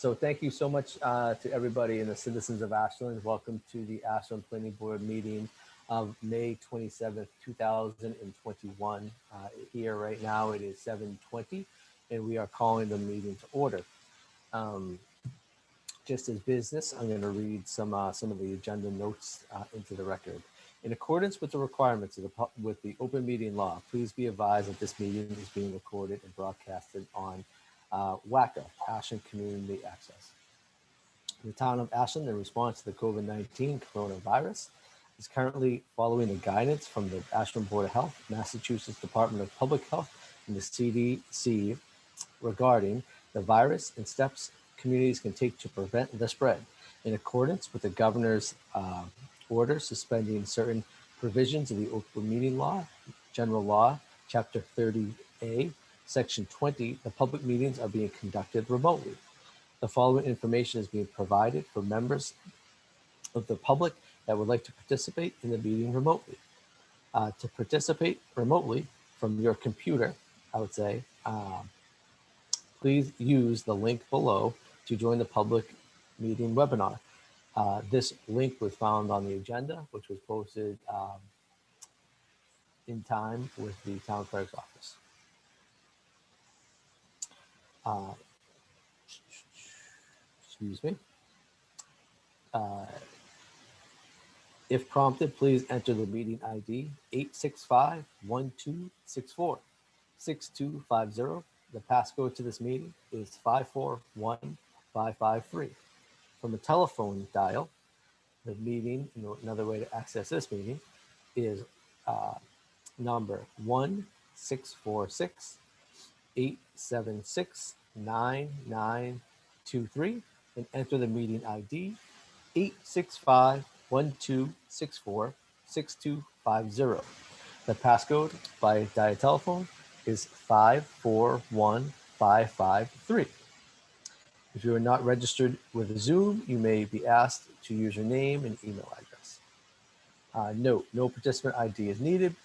So thank you so much to everybody and the citizens of Ashland. Welcome to the Ashland Planning Board meeting of May 27th, 2021. Here right now it is 7:20 and we are calling the meeting to order. Just as business, I'm going to read some of the agenda notes into the record. In accordance with the requirements of the open meeting law, please be advised that this meeting is being recorded and broadcasted on WACA, Ashland Community Access. The town of Ashland, in response to the COVID-19 coronavirus, is currently following the guidance from the Ashland Board of Health, Massachusetts Department of Public Health, and the CDC regarding the virus and steps communities can take to prevent the spread. In accordance with the governor's order suspending certain provisions of the open meeting law, general law, chapter 30A, section 20, the public meetings are being conducted remotely. The following information is being provided for members of the public that would like to participate in the meeting remotely. To participate remotely from your computer, I would say, please use the link below to join the public meeting webinar. This link was found on the agenda, which was posted in time with the town clerk's office. Excuse me. If prompted, please enter the meeting ID 865-1264-6250. The passcode to this meeting is 541553. From a telephone dial, the meeting, another way to access this meeting is number 1-646-876-9923 and enter the meeting ID 865-1264-6250. The passcode by dial telephone is 541553. If you are not registered with Zoom, you may be asked to use your name and email address. Note, no participant ID is needed.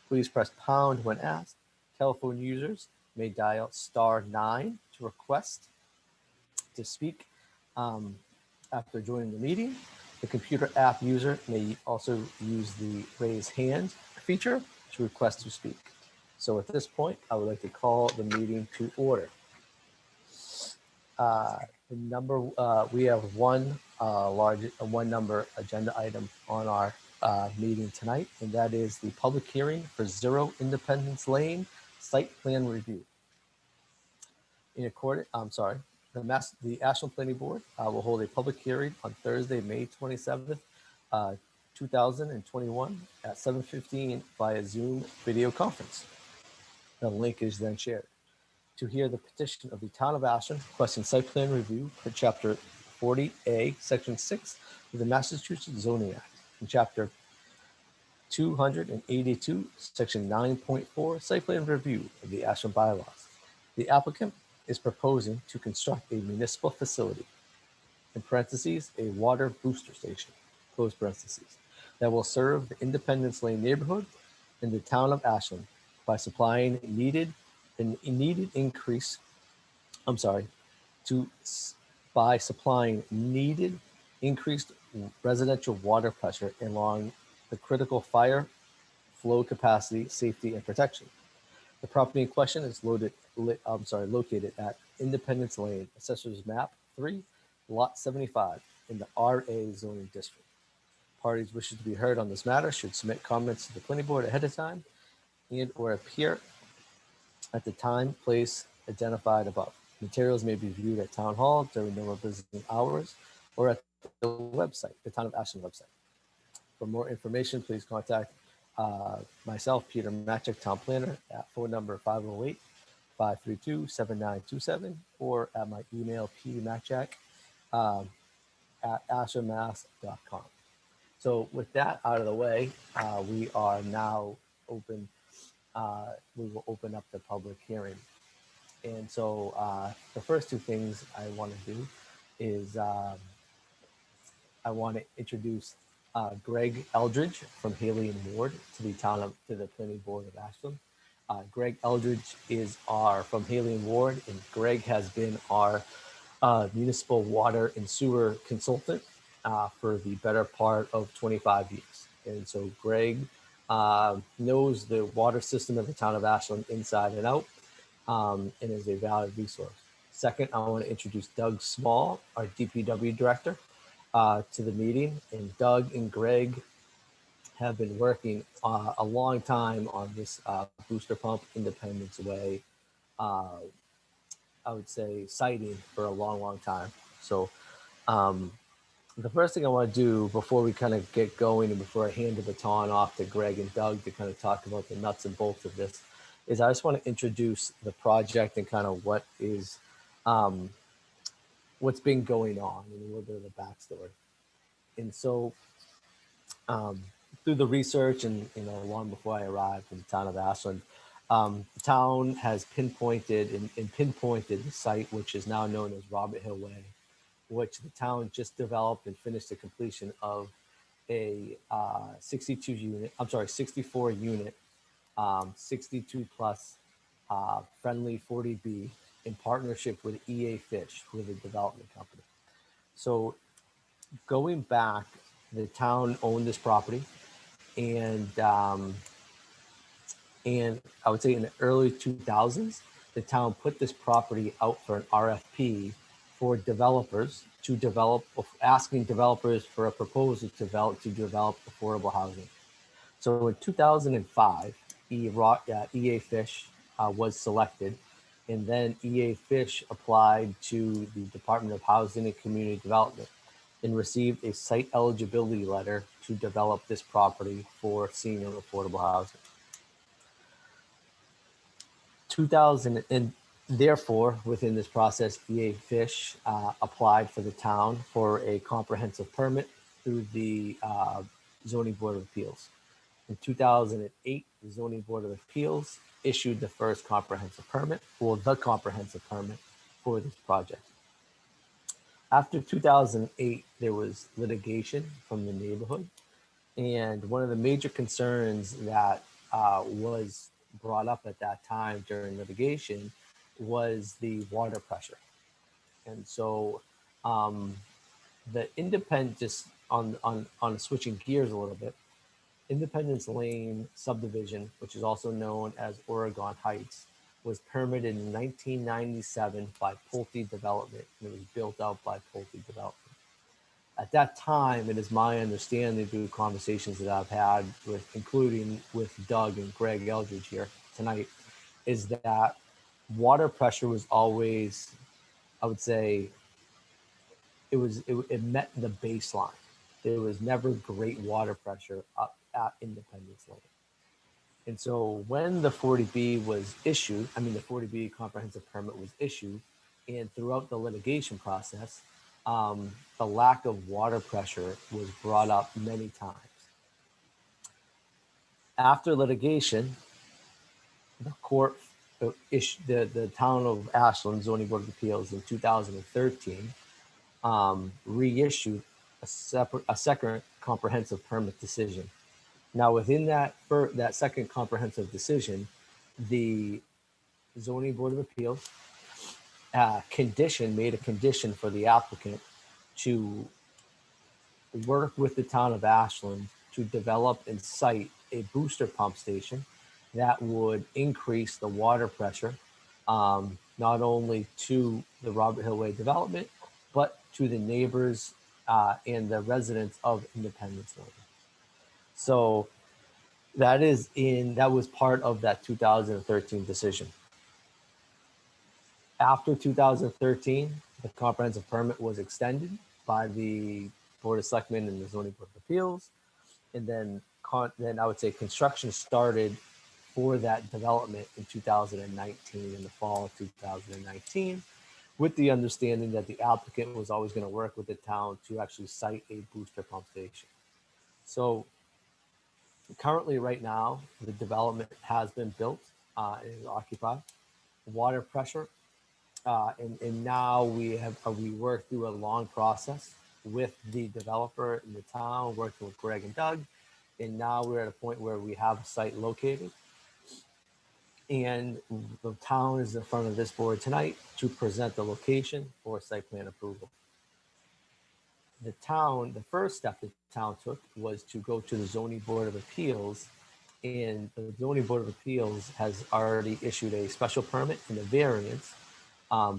Please press pound when asked. Telephone users may dial *9 to request to speak after joining the meeting. The computer app user may also use the raise hand feature to request to speak. So at this point, I would like to call the meeting to order. We have one number agenda item on our meeting tonight, and that is the public hearing for 0 Independence Lane site plan review. In accordance, the Ashland Planning Board will hold a public hearing on Thursday, May 27th, 2021 at 7:15 via Zoom video conference. The link is then shared. To hear the petition of the town of Ashland requesting site plan review for chapter 40A, section 6 of the Massachusetts Zoning Act, and chapter 282, section 9.4, site plan review of the Ashland bylaws. The applicant is proposing to construct a municipal facility, in parentheses, a water booster station, close parentheses, that will serve the Independence Lane neighborhood in the town of Ashland by supplying needed increased residential water pressure along the critical fire flow capacity, safety, and protection. The property in question is located at Independence Lane, Assessor's Map 3, Lot 75 in the RA zoning district. Parties wishing to be heard on this matter should submit comments to the planning board ahead of time and or appear at the time, place identified above. Materials may be viewed at Town Hall during normal business hours or at the website, the Town of Ashland website. For more information, please contact myself, Peter Matchek, Town Planner, at phone number 508-532-7927 or at my email, pmatchek at ashlandmass.com. So with that out of the way, we are now open. We will open up the public hearing. And so the first two things I want to do is I want to introduce Greg Eldridge from Haley and Ward to the Planning Board of Ashland. Greg Eldridge is from Haley and Ward, and Greg has been our municipal water and sewer consultant for the better part of 25 years. And so Greg knows the water system of the town of Ashland inside and out, and is a valued resource. Second, I want to introduce Doug Small, our DPW director, to the meeting. And Doug and Greg have been working a long time on this booster pump Independence Way, I would say, siting for a long, long time. So the first thing I want to do before we kind of get going and before I hand the baton off to Greg and Doug to kind of talk about the nuts and bolts of this is I just want to introduce the project and kind of what is what's been going on and a little bit of the backstory. And so through the research and long before I arrived in the town of Ashland, the town has pinpointed the site, which is now known as Robert Hill Way, which the town just developed and finished the completion of a 64 unit, 62 plus friendly 40B in partnership with EA Fish, who is a development company. So going back, the town owned this property, and I would say in the early 2000s, the town put this property out for an RFP for developers to develop, asking developers for a proposal to develop affordable housing. So in 2005, EA Fish was selected, and then EA Fish applied to the Department of Housing and Community Development and received a site eligibility letter to develop this property for senior affordable housing. 2000, and therefore, within this process, EA Fish applied for the town for a comprehensive permit through the Zoning Board of Appeals. In 2008, the Zoning Board of Appeals issued the first comprehensive permit, or the comprehensive permit for this project. After 2008, there was litigation from the neighborhood. And one of the major concerns that was brought up at that time during litigation was the water pressure. And so the independent, just on switching gears a little bit, Independence Lane subdivision, which is also known as Oregon Heights, was permitted in 1997 by Pulte Development, and it was built out by Pulte Development. At that time, it is my understanding through conversations that I've had with, including with Doug and Greg Eldridge here tonight, is that water pressure was always, I would say, it met the baseline. There was never great water pressure up at Independence Lane. And so when the 40B was issued, the 40B comprehensive permit was issued, and throughout the litigation process, the lack of water pressure was brought up many times. After litigation, the court issued the town of Ashland Zoning Board of Appeals in 2013 reissued a second comprehensive permit decision. Now, within that second comprehensive decision, the Zoning Board of Appeals made a condition for the applicant to work with the town of Ashland to develop and site a booster pump station that would increase the water pressure, not only to the Robert Hill Way development, but to the neighbors and the residents of Independence Lane. So that was part of that 2013 decision. After 2013, the comprehensive permit was extended by the Board of Selectmen and the Zoning Board of Appeals. And then I would say construction started for that development in 2019, in the fall of 2019, with the understanding that the applicant was always going to work with the town to actually site a booster pump station. So currently right now, the development has been built and is occupied. Water pressure, and now we worked through a long process with the developer in the town, working with Greg and Doug, and now we're at a point where we have a site located. And the town is in front of this board tonight to present the location for site plan approval. The town, the first step the town took was to go to the zoning board of appeals, and the zoning board of appeals has already issued a special permit and a variance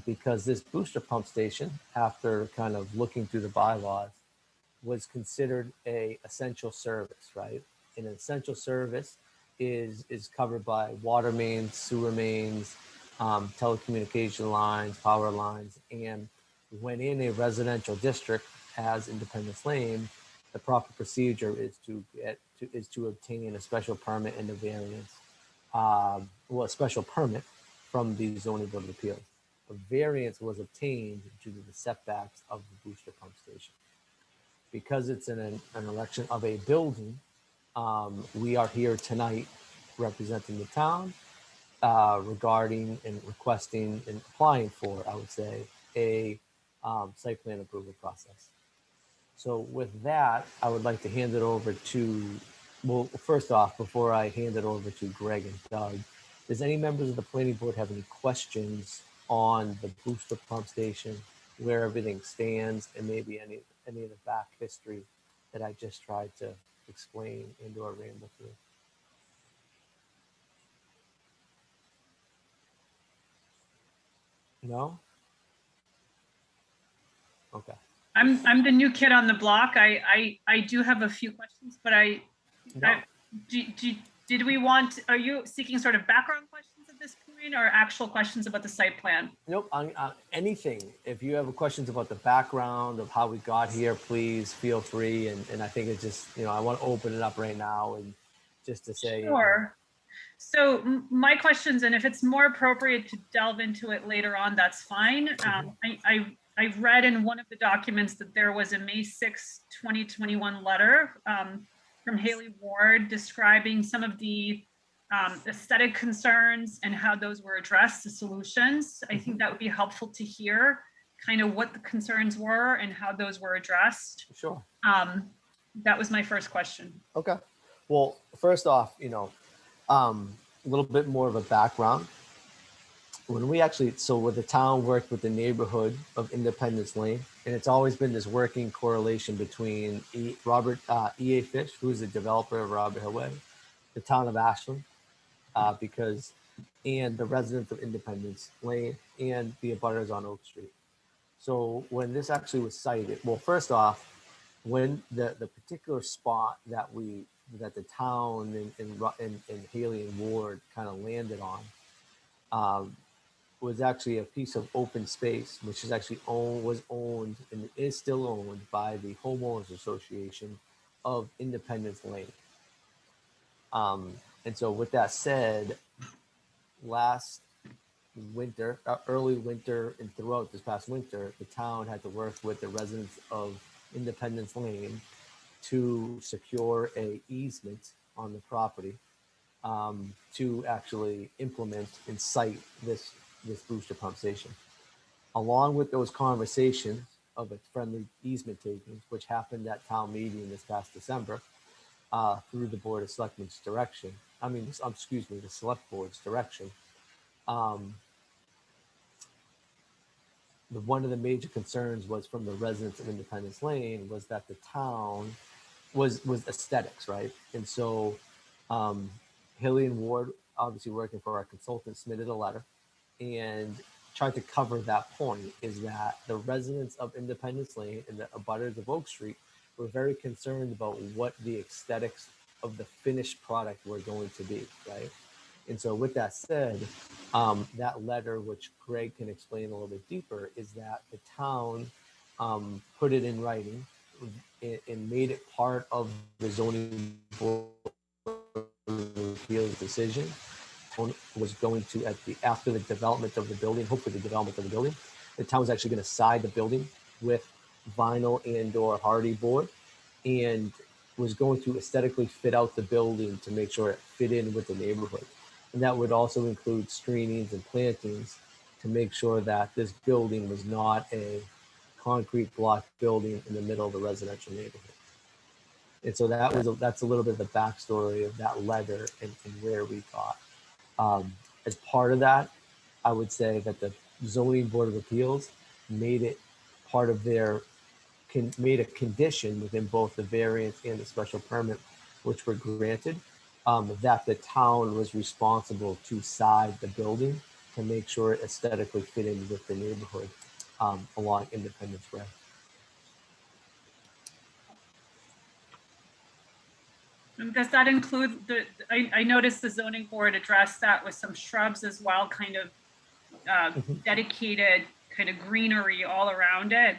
because this booster pump station, after kind of looking through the bylaws, was considered a essential service, right? And an essential service is covered by water mains, sewer mains, telecommunication lines, power lines, and when in a residential district as Independence Lane, the proper procedure is to obtain a special permit and a variance, a special permit from the zoning board of appeals. A variance was obtained due to the setbacks of the booster pump station. Because it's an election of a building, we are here tonight representing the town regarding and requesting and applying for, I would say, a site plan approval process. So with that, I would like to hand it over to, well, first off, before I hand it over to Greg and Doug, does any members of the planning board have any questions on the booster pump station, where everything stands, and maybe any of the back history that I just tried to explain and or ramble through? No? Okay. I'm the new kid on the block. I do have a few questions, but No. did we want, are you seeking sort of background questions at this point or actual questions about the site plan? Nope. Anything. If you have questions about the background of how we got here, please feel free. And I think it's just, I want to open it up right now and just to say. Sure. So my questions, and if it's more appropriate to delve into it later on, that's fine. I read in one of the documents that there was a May 6, 2021 letter from Haley Ward describing some of the aesthetic concerns and how those were addressed, the solutions. I think that would be helpful to hear kind of what the concerns were and how those were addressed. Sure. That was my first question. Okay. Well, first off, a little bit more of a background. When the town worked with the neighborhood of Independence Lane, and it's always been this working correlation between E.A. Fish, who is the developer of Robert Hill Way, the town of Ashland, and the residents of Independence Lane and the abutters on Oak Street. So when this actually was cited, well, first off, when the particular spot that the town and Haley and Ward kind of landed on was actually a piece of open space, which is actually was owned and is still owned by the Homeowners Association of Independence Lane. And so with that said, last winter, early winter and throughout this past winter, the town had to work with the residents of Independence Lane to secure a easement on the property to actually implement and site this booster pump station. Along with those conversations of a friendly easement taking, which happened at town meeting this past December, through the Board of Selectmen's direction, the Select Board's direction, one of the major concerns was from the residents of Independence Lane was that the town was aesthetics, right? And so Haley and Ward, obviously working for our consultant, submitted a letter and tried to cover that point, is that the residents of Independence Lane and the abutters of Oak Street were very concerned about what the aesthetics of the finished product were going to be, right? And so with that said, that letter, which Greg can explain a little bit deeper, is that the town put it in writing and made it part of the zoning board appeals decision. Was going to, after the development of the building, hopefully the development of the building, the town was actually going to side the building with vinyl and or hardy board, and was going to aesthetically fit out the building to make sure it fit in with the neighborhood. And that would also include screenings and plantings to make sure that this building was not a concrete block building in the middle of a residential neighborhood. And so that's a little bit of the backstory of that letter and where we got. As part of that, I would say that the zoning board of appeals made it part of their, made a condition within both the variance and the special permit, which were granted, that the town was responsible to side the building to make sure it aesthetically fit in with the neighborhood along Independence Way. And does that include the, I noticed the zoning board addressed that with some shrubs as well, kind of dedicated kind of greenery all around it.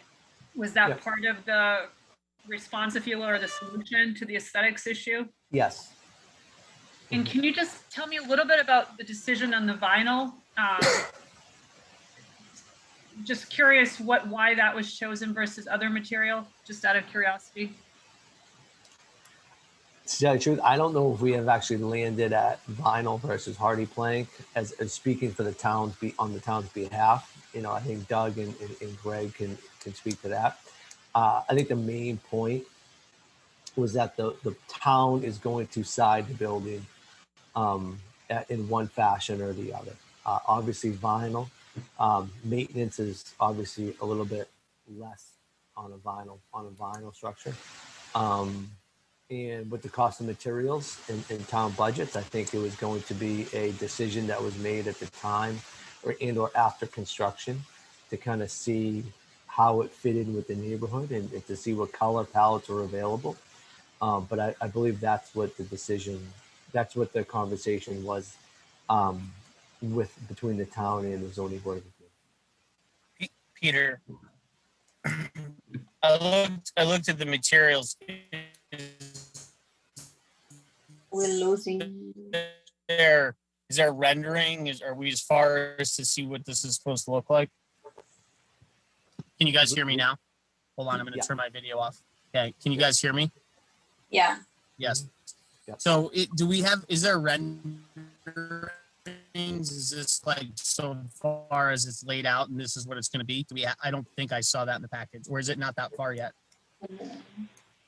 Was that part of the response, if you will, or the solution to the aesthetics issue? Yes. And can you just tell me a little bit about the decision on the vinyl? Just curious why that was chosen versus other material, just out of curiosity. To tell you the truth, I don't know if we have actually landed at vinyl versus hardy plank as speaking for the town's on the town's behalf. You know, I think Doug and Greg can speak to that. I think the main point was that the town is going to side the building in one fashion or the other. Obviously vinyl, maintenance is obviously a little bit less on a vinyl structure. And with the cost of materials and town budgets, I think it was going to be a decision that was made at the time or after construction to kind of see how it fitted with the neighborhood and to see what color palettes were available. But I believe that's what the decision, that's what the conversation was between the town and the zoning board of appeals. Peter, I looked at the materials. We're losing. Is there rendering? Are we as far as to see what this is supposed to look like? Can you guys hear me now? Hold on, I'm going to turn my video off. Okay, can you guys hear me? Yeah. Yes. Yep. So is there renderings? Is this like so far as it's laid out and this is what it's going to be? I don't think I saw that in the package, or is it not that far yet?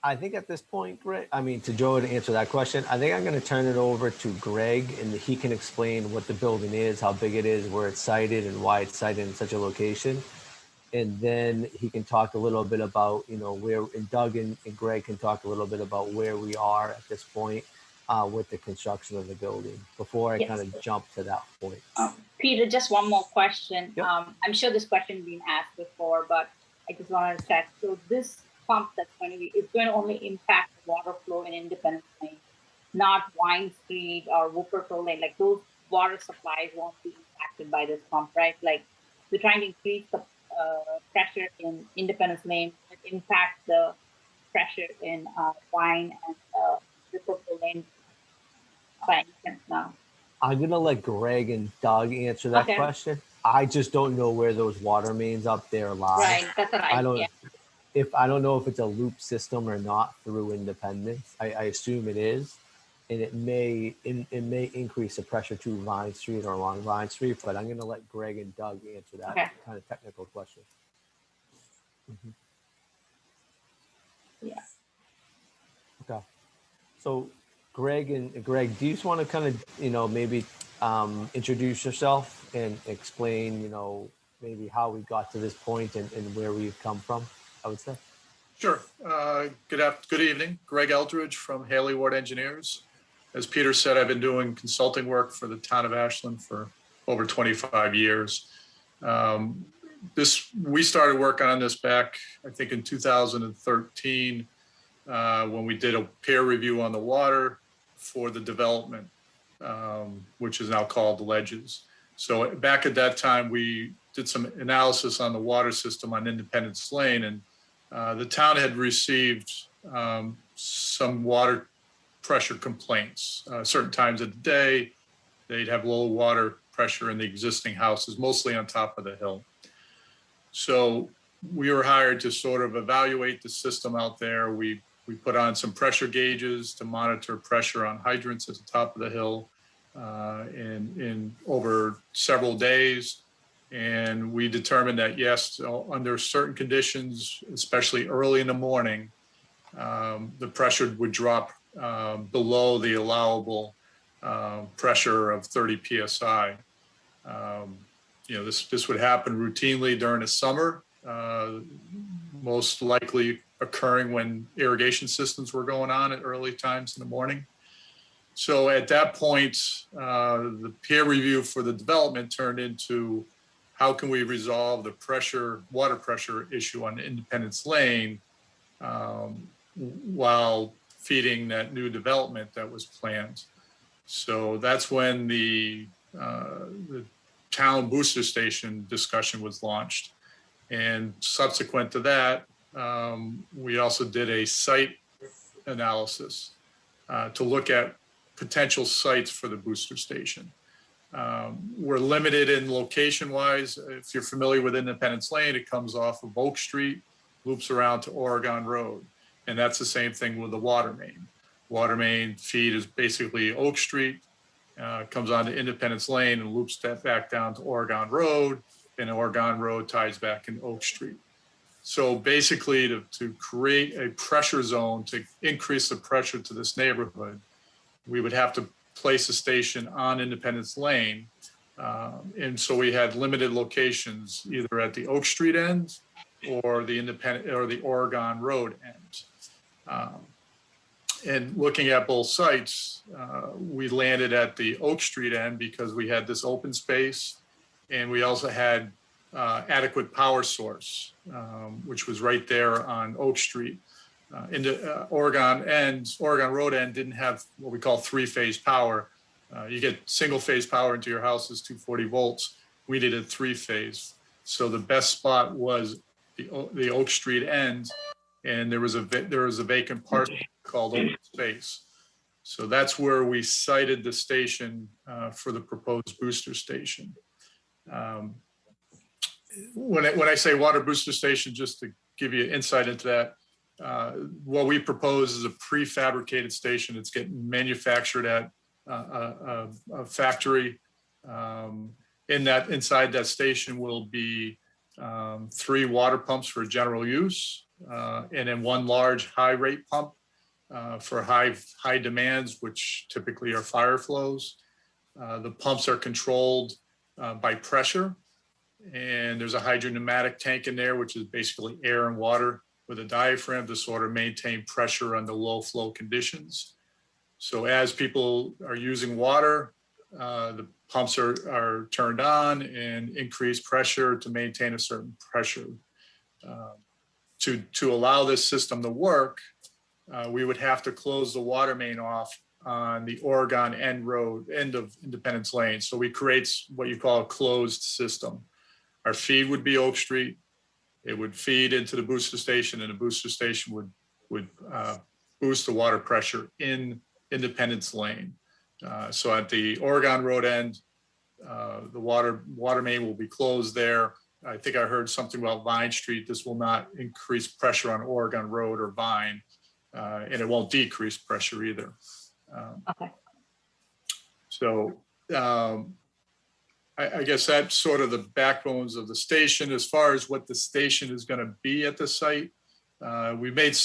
I think at this point, Greg, I mean, to Joe to answer that question, I think I'm going to turn it over to Greg and he can explain what the building is, how big it is, where it's sited and why it's sited in such a location. And then he can talk a little bit about, you know, where, and Doug and Greg can talk a little bit about where we are at this point with the construction of the building before I kind of jump to that point. Peter, just one more question. Yep. I'm sure this question has been asked before, but I just wanted to check. So this pump that's going to be, it's going to only impact the water flow in Independence Lane, not Wine Street or Rubertone Lane. Like those water supplies won't be impacted by this pump, right? Like we're trying to increase the pressure in Independence Lane, but impact the pressure in Wine and Rubertone Lane. By any chance now? I'm going to let Greg and Doug answer that question. I just don't know where those water mains up there lie. Right, that's what I don't know if it's a loop system or not through Independence. I assume it is, and it may increase the pressure to Vine Street or along Vine Street. But I'm going to let Greg and Doug answer that kind of technical question. Yeah. Okay. So, Greg, do you just want to kind of, you know, maybe introduce yourself and explain, you know, maybe how we got to this point and where we've come from, I would say. Sure. Good evening. Greg Eldridge from Haley Ward Engineers. As Peter said, I've been doing consulting work for the town of Ashland for over 25 years. We started working on this back, I think, in 2013 when we did a peer review on the water for the development, which is now called the Ledges. So back at that time, we did some analysis on the water system on Independence Lane, and the town had received some water pressure complaints. Certain times of the day, they'd have low water pressure in the existing houses, mostly on top of the hill. So we were hired to sort of evaluate the system out there. We put on some pressure gauges to monitor pressure on hydrants at the top of the hill in over several days. And we determined that, yes, under certain conditions, especially early in the morning, the pressure would drop below the allowable pressure of 30 PSI. You know, this would happen routinely during the summer, most likely occurring when irrigation systems were going on at early times in the morning. So at that point, the peer review for the development turned into how can we resolve the water pressure issue on Independence Lane while feeding that new development that was planned. So that's when the town booster station discussion was launched. And subsequent to that, we also did a site analysis to look at potential sites for the booster station. We're limited in location wise. If you're familiar with Independence Lane, it comes off of Oak Street, loops around to Oregon Road. And that's the same thing with the water main. Water main feed is basically Oak Street, comes onto Independence Lane and loops that back down to Oregon Road, and Oregon Road ties back in Oak Street. So basically to create a pressure zone to increase the pressure to this neighborhood, we would have to place a station on Independence Lane. And so we had limited locations either at the Oak Street end or the Oregon Road end. And looking at both sites, we landed at the Oak Street end because we had this open space, and we also had adequate power source, which was right there on Oak Street. In the Oregon Road end didn't have what we call three-phase power. You get single-phase power into your house is 240 volts. We needed three-phase. So the best spot was the Oak Street end, and there was a vacant parcel called open space. So that's where we sited the station for the proposed booster station. When I say water booster station, just to give you insight into that, what we propose is a prefabricated station. It's getting manufactured at a factory. Inside that station will be 3 water pumps for general use, and then 1 large high rate pump for high demands, which typically are fire flows. The pumps are controlled by pressure, and there's a hydropneumatic tank in there, which is basically air and water with a diaphragm to sort of maintain pressure under low flow conditions. So as people are using water, the pumps are turned on and increase pressure to maintain a certain pressure. To allow this system to work, we would have to close the water main off on the Oregon end of Independence Lane. So we create what you call a closed system. Our feed would be Oak Street. It would feed into the booster station, and the booster station would boost the water pressure in Independence Lane. So at the Oregon Road end, the water main will be closed there. I think I heard something about Vine Street. This will not increase pressure on Oregon Road or Vine, and it won't decrease pressure either. Okay. So I guess that's sort of the backbones of the station. As far as what the station is going to be at the site, we made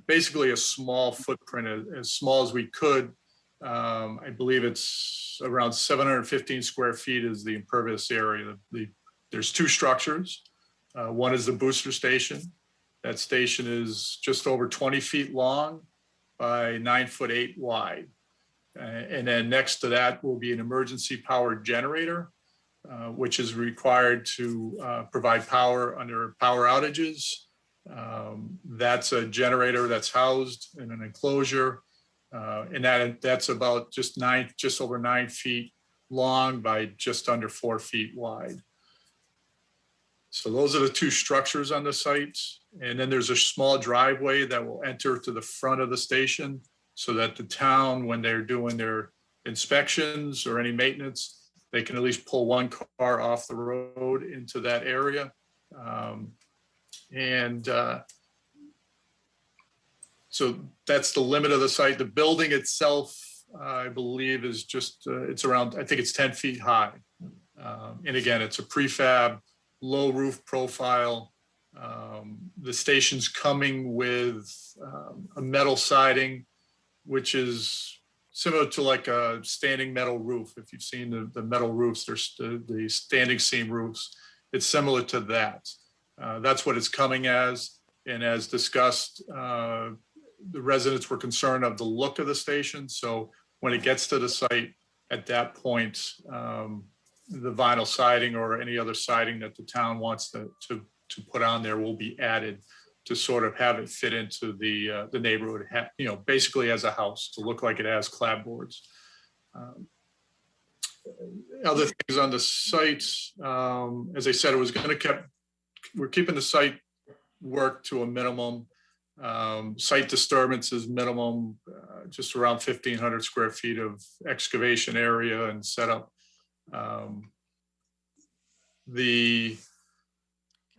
basically a small footprint, as small as we could. I believe it's around 715 square feet is the impervious area. There's 2 structures. One is the booster station. That station is just over 20 feet long by 9'8" wide. And then next to that will be an emergency power generator, which is required to provide power under power outages. That's a generator that's housed in an enclosure, and that's about just over 9 feet long by just under 4 feet wide. So those are the 2 structures on the site. And then there's a small driveway that will enter to the front of the station so that the town, when they're doing their inspections or any maintenance, they can at least pull 1 car off the road into that area. So that's the limit of the site. The building itself, I believe, is just, it's around, I think it's 10 feet high. And again, it's a prefab, low roof profile. The station's coming with a metal siding, which is similar to like a standing metal roof. If you've seen the metal roofs, there's the standing seam roofs. It's similar to that. That's what it's coming as. And as discussed, the residents were concerned of the look of the station. So when it gets to the site, at that point, the vinyl siding or any other siding that the town wants to put on there will be added to sort of have it fit into the neighborhood, you know, basically as a house, to look like it has clapboards. Other things on the site, as I said, it was going to we're keeping the site work to a minimum. Site disturbance is minimum, just around 1,500 square feet of excavation area and setup. Can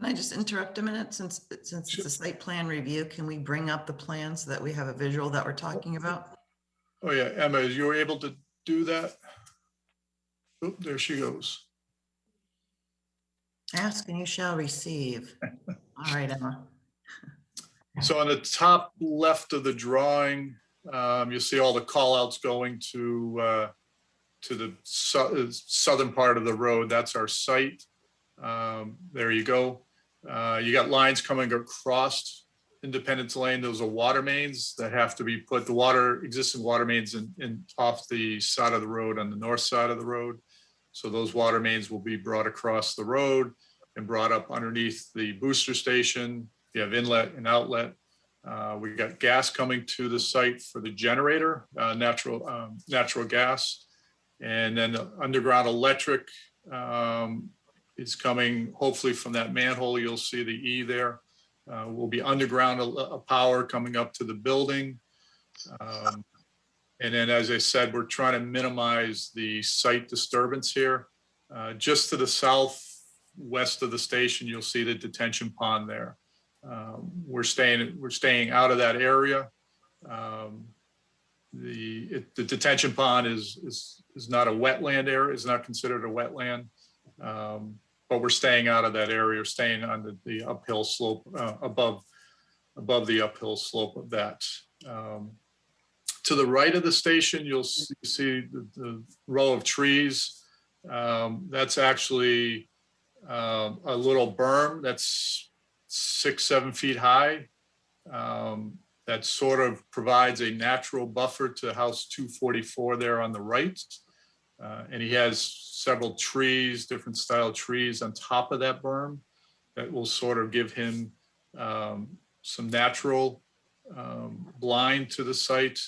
I just interrupt a minute? Since it's a site plan review, can we bring up the plan so that we have a visual that we're talking about? Oh yeah, Emma, you were able to do that? Oop, there she goes. Ask and you shall receive. All right, Emma. So on the top left of the drawing, you'll see all the call outs going to the southern part of the road. That's our site. There you go. You got lines coming across Independence Lane. Those are water mains that have to be put, existing water mains in off the side of the road on the north side of the road. So those water mains will be brought across the road and brought up underneath the booster station. You have inlet and outlet. We got gas coming to the site for the generator, natural gas. And then the underground electric is coming hopefully from that manhole. You'll see the E there. Will be underground power coming up to the building. And then, as I said, we're trying to minimize the site disturbance here. Just to the southwest of the station, you'll see the detention pond there. We're staying out of that area. The detention pond is not a wetland area, is not considered a wetland, but we're staying out of that area, staying on the uphill slope, above the uphill slope of that. To the right of the station, you'll see the row of trees. That's actually a little berm that's 6-7 feet high. That sort of provides a natural buffer to house 244 there on the right. And he has several trees, different style trees on top of that berm that will sort of give him some natural blind to the site.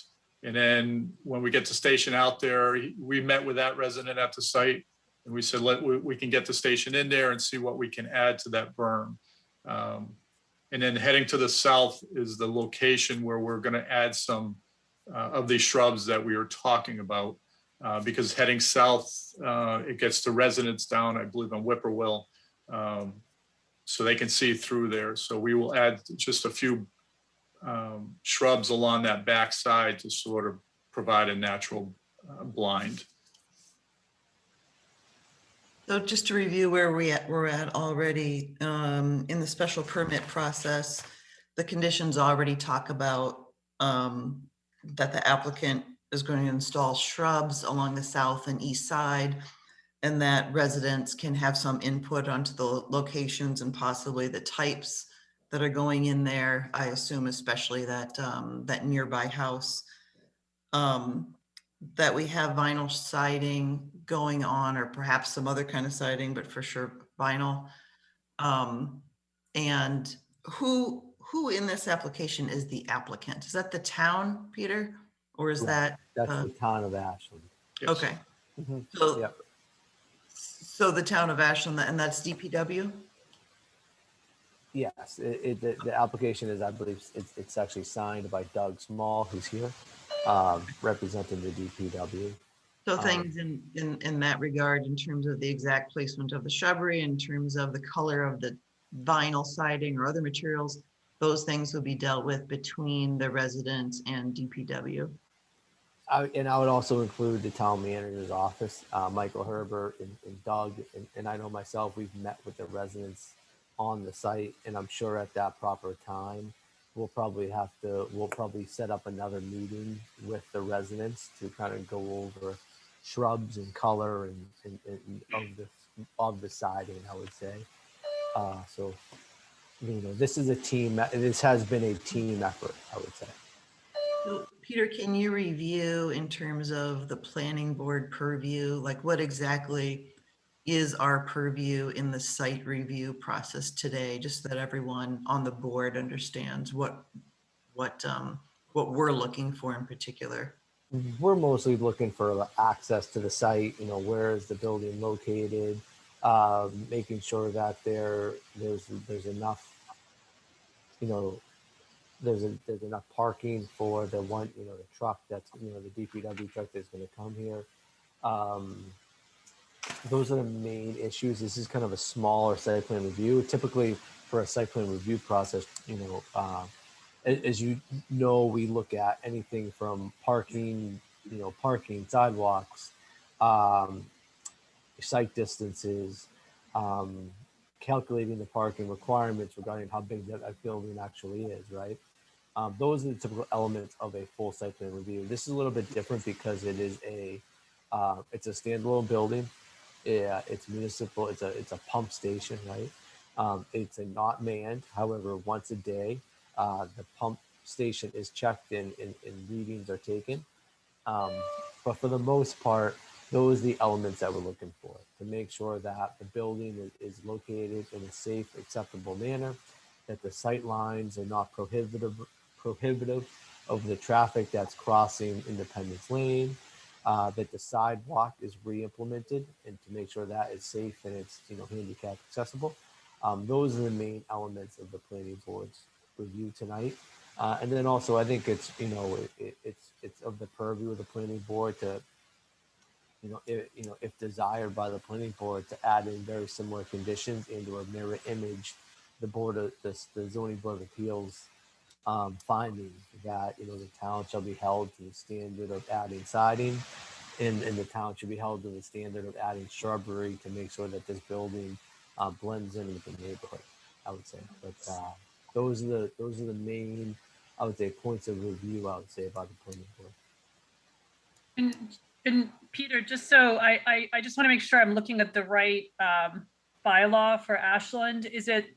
And then when we get the station out there, we met with that resident at the site and we said, we can get the station in there and see what we can add to that berm. And then heading to the south is the location where we're going to add some of these shrubs that we were talking about, because heading south, it gets to residents down, I believe, on Whippoorwill, so they can see through there. So we will add just a few shrubs along that back side to sort of provide a natural blind. So just to review where we're at already in the special permit process, the conditions already talk about that the applicant is going to install shrubs along the south and east side, and that residents can have some input onto the locations and possibly the types that are going in there. I assume especially that that nearby house. That we have vinyl siding going on, or perhaps some other kind of siding, but for sure vinyl. And who in this application is the applicant? Is that the town, Peter? Or is that? That's the town of Ashland. Yes. Okay. Mm-hmm. So, Yep. so the town of Ashland, and that's DPW? Yes, the application is, I believe, it's actually signed by Doug Small, who's here, representing the DPW. So things in that regard, in terms of the exact placement of the shrubbery, in terms of the color of the vinyl siding or other materials, those things will be dealt with between the residents and DPW. And I would also include the town manager's office, Michael Herbert and Doug, and I know myself, we've met with the residents on the site, and I'm sure at that proper time, we'll probably set up another meeting with the residents to kind of go over shrubs and color and of the siding, I would say. So, this has been a team effort, I would say. So, Peter, can you review in terms of the planning board purview, like what exactly is our purview in the site review process today, just so that everyone on the board understands what we're looking for in particular? We're mostly looking for access to the site, where is the building located, making sure that there's enough, there's enough parking for the truck that's, the DPW truck that's going to come here. Those are the main issues. This is kind of a smaller site plan review. Typically for a site plan review process, as you know, we look at anything from parking, sidewalks, site distances, calculating the parking requirements regarding how big that building actually is, right? Those are the typical elements of a full site plan review. This is a little bit different because it is it's a standalone building. Yeah, it's municipal. It's a pump station, right? It's not manned. However, once a day, the pump station is checked and readings are taken. But for the most part, those are the elements that we're looking for to make sure that the building is located in a safe, acceptable manner, that the sight lines are not prohibitive of the traffic that's crossing Independence Lane, that the sidewalk is re-implemented and to make sure that is safe and it's handicap accessible. Those are the main elements of the planning board's review tonight. And then also I think it's it's of the purview of the planning board to if desired by the planning board to add in very similar conditions and or mirror image the zoning board of appeals finding that the town shall be held to the standard of adding siding and the town should be held to the standard of adding shrubbery to make sure that this building blends in with the neighborhood, I would say. But those are the main, I would say, points of review, I would say, about the planning board. And Peter, just so I just want to make sure I'm looking at the right bylaw for Ashland. Is it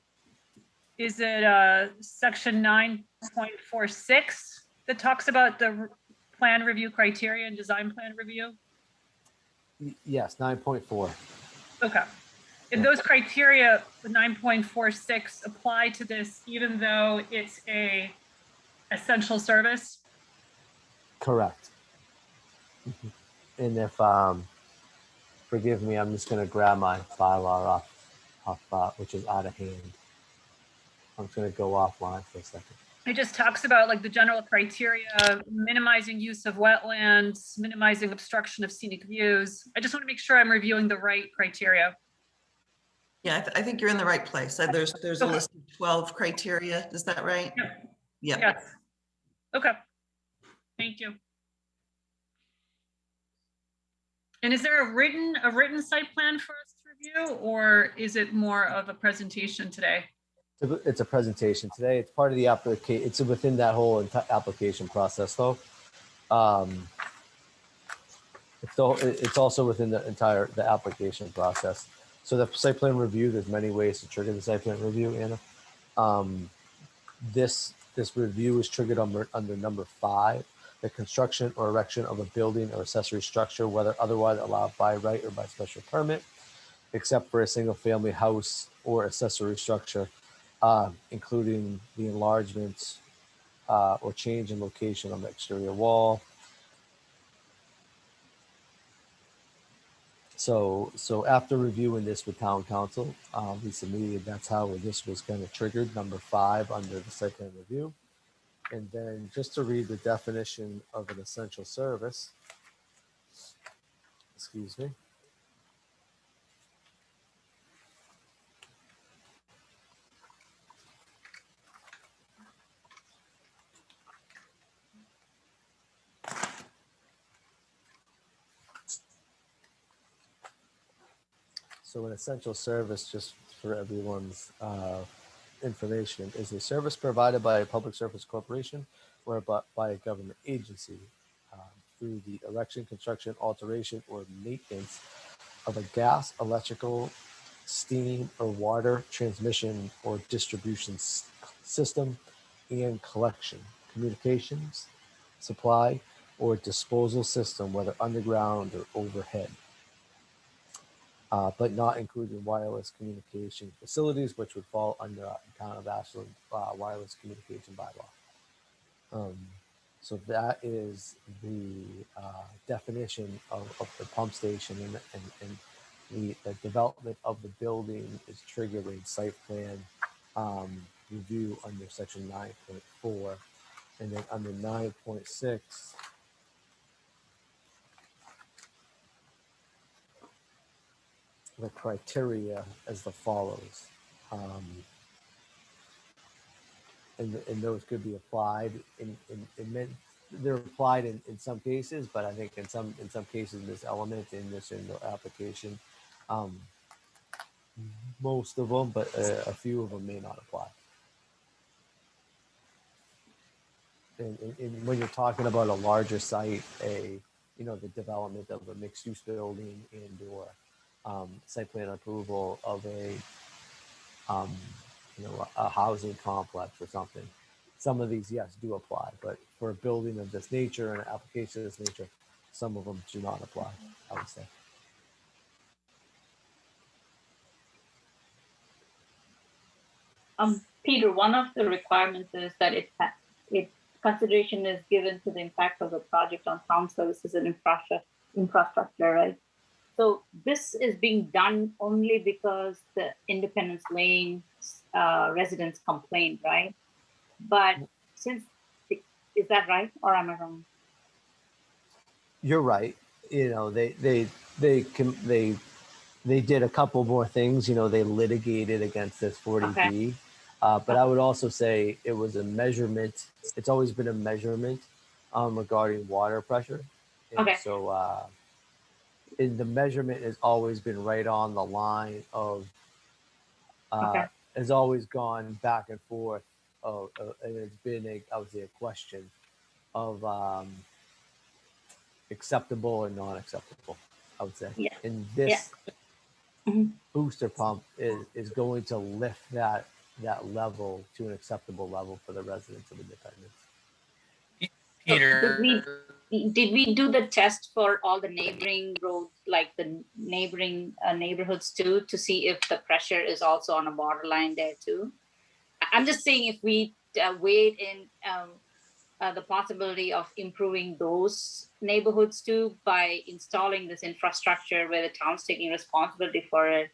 section 9.46 that talks about the plan review criteria and design plan review? Yes, 9.4. Okay. And those criteria, the 9.46, apply to this even though it's a essential service? Correct. And if forgive me, I'm just going to grab my bylaw off which is out of hand. I'm just going to go offline for a second. It just talks about like the general criteria, minimizing use of wetlands, minimizing obstruction of scenic views. I just want to make sure I'm reviewing the right criteria. Yeah, I think you're in the right place. There's a list of 12 criteria. Is that right? Yep. Yeah. Yes. Okay. Thank you. And is there a written site plan for us to review, or is it more of a presentation today? It's a presentation today. It's part of the application. It's within that whole application process, though. It's also within the application process. So the site plan review, there's many ways to trigger the site plan review, Anna. This review is triggered under number 5, the construction or erection of a building or accessory structure, whether otherwise allowed by right or by special permit, except for a single family house or accessory structure, including the enlargements or change in location on the exterior wall. So after reviewing this with town council, we submitted, that's how this was kind of triggered, number 5 under the site plan review. And then just to read the definition of an essential service, excuse me. So an essential service, just for everyone's information is a service provided by a public service corporation or by a government agency through the erection, construction, alteration, or maintenance of a gas, electrical, steam, or water transmission or distribution system and collection, communications, supply, or disposal system, whether underground or overhead, but not including wireless communication facilities, which would fall under Town of Ashland wireless communication bylaw. So that is the definition of the pump station, and the development of the building is triggering site plan review under section 9.4, and then under 9.6. The criteria as the follows, and those could be applied they're applied in some cases, but I think in some cases this element in the application, most of them, but a few of them may not apply. And when you're talking about a larger site, the development of a mixed use building and or site plan approval of a housing complex or something. Some of these, yes, do apply, but for a building of this nature and an application of this nature, some of them do not apply, I would say. Peter, one of the requirements is that consideration is given to the impact of the project on town services and infrastructure, right? So this is being done only because the Independence Lane residents complained, right? But is that right, or am I wrong? You're right. They did a couple more things. They litigated against this 40B. Okay. But I would also say it was a measurement. It's always been a measurement regarding water pressure. And okay. So the measurement has always been right on the line of, okay. Has always gone back and forth. And it's been I would say a question of acceptable or non-acceptable, I would say. Yeah. And this booster pump is going to lift that level to an acceptable level for the residents of Independence. Peter, did we do the test for all the neighboring roads, like the neighboring neighborhoods too, to see if the pressure is also on a borderline there too? I'm just saying if we weighed in the possibility of improving those neighborhoods too by installing this infrastructure where the town's taking responsibility for it,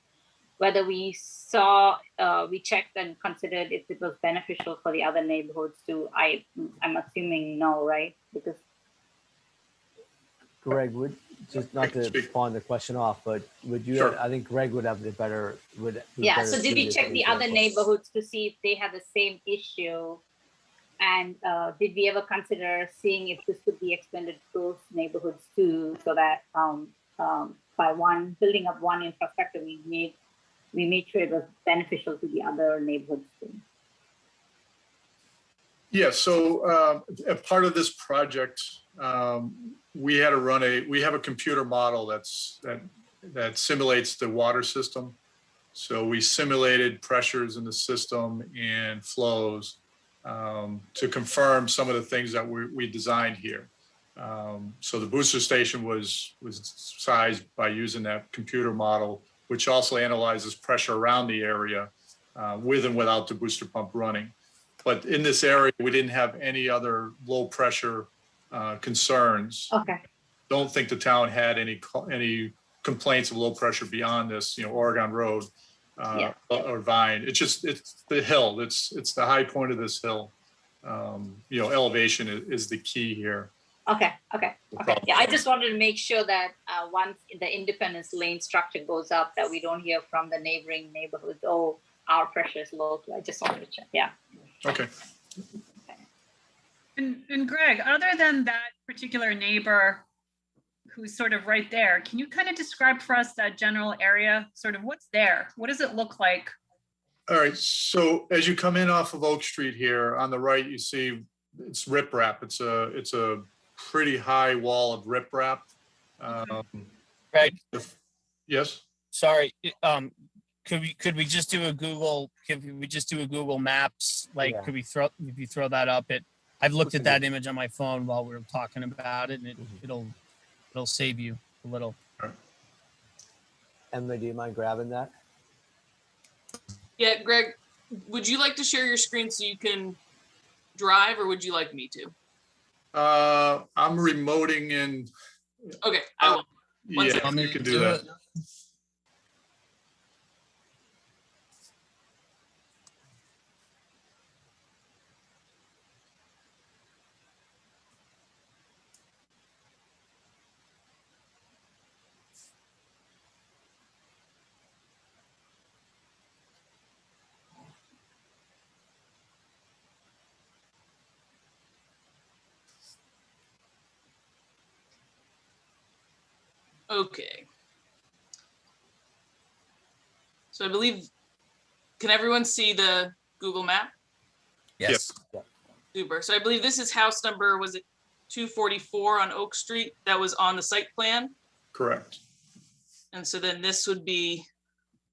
whether we checked and considered if it was beneficial for the other neighborhoods too. I'm assuming no, right? Because Greg, would just not to pawn the question off, but would you? Sure. I think Greg would have the better. Yeah. So did we check the other neighborhoods to see if they have the same issue? And did we ever consider seeing if this could be extended to those neighborhoods too, so that by building up one infrastructure, we made sure it was beneficial to the other neighborhoods too? Yeah. So as part of this project, we had to we have a computer model that simulates the water system. So we simulated pressures in the system and flows to confirm some of the things that we designed here. So the booster station was sized by using that computer model, which also analyzes pressure around the area with and without the booster pump running. But in this area, we didn't have any other low pressure concerns. Okay. Don't think the town had any complaints of low pressure beyond this, Oregon Road or Vine. It's the hill. It's the high point of this hill. Elevation is the key here. Okay. Yeah, I just wanted to make sure that once the Independence Lane structure goes up, that we don't hear from the neighboring neighborhoods, oh, our pressure is low. I just wanted to check. Yeah. Okay. And Greg, other than that particular neighbor who's sort of right there, can you kind of describe for us that general area, sort of what's there? What does it look like All right, so as you come in off of Oak Street here, on the right, you see it's riprap. It's a pretty high wall of riprap. Right. Yes? Sorry. Could we just do a Google? Could we just do a Google Maps? Like, Yeah. could we throw? If you throw that up, I've looked at that image on my phone while we were talking about it, and it'll save you a little. Emma, do you mind grabbing that? Yeah, Greg, would you like to share your screen so you can drive, or would you like me to? I'm remoting in. Okay, I will. One Yeah, second. you can do that. Okay. So I believe, can everyone see the Google map? Yes. Super. So I believe this is house number, was it 244 on Oak Street? That was on the site plan. Correct. And so then this would be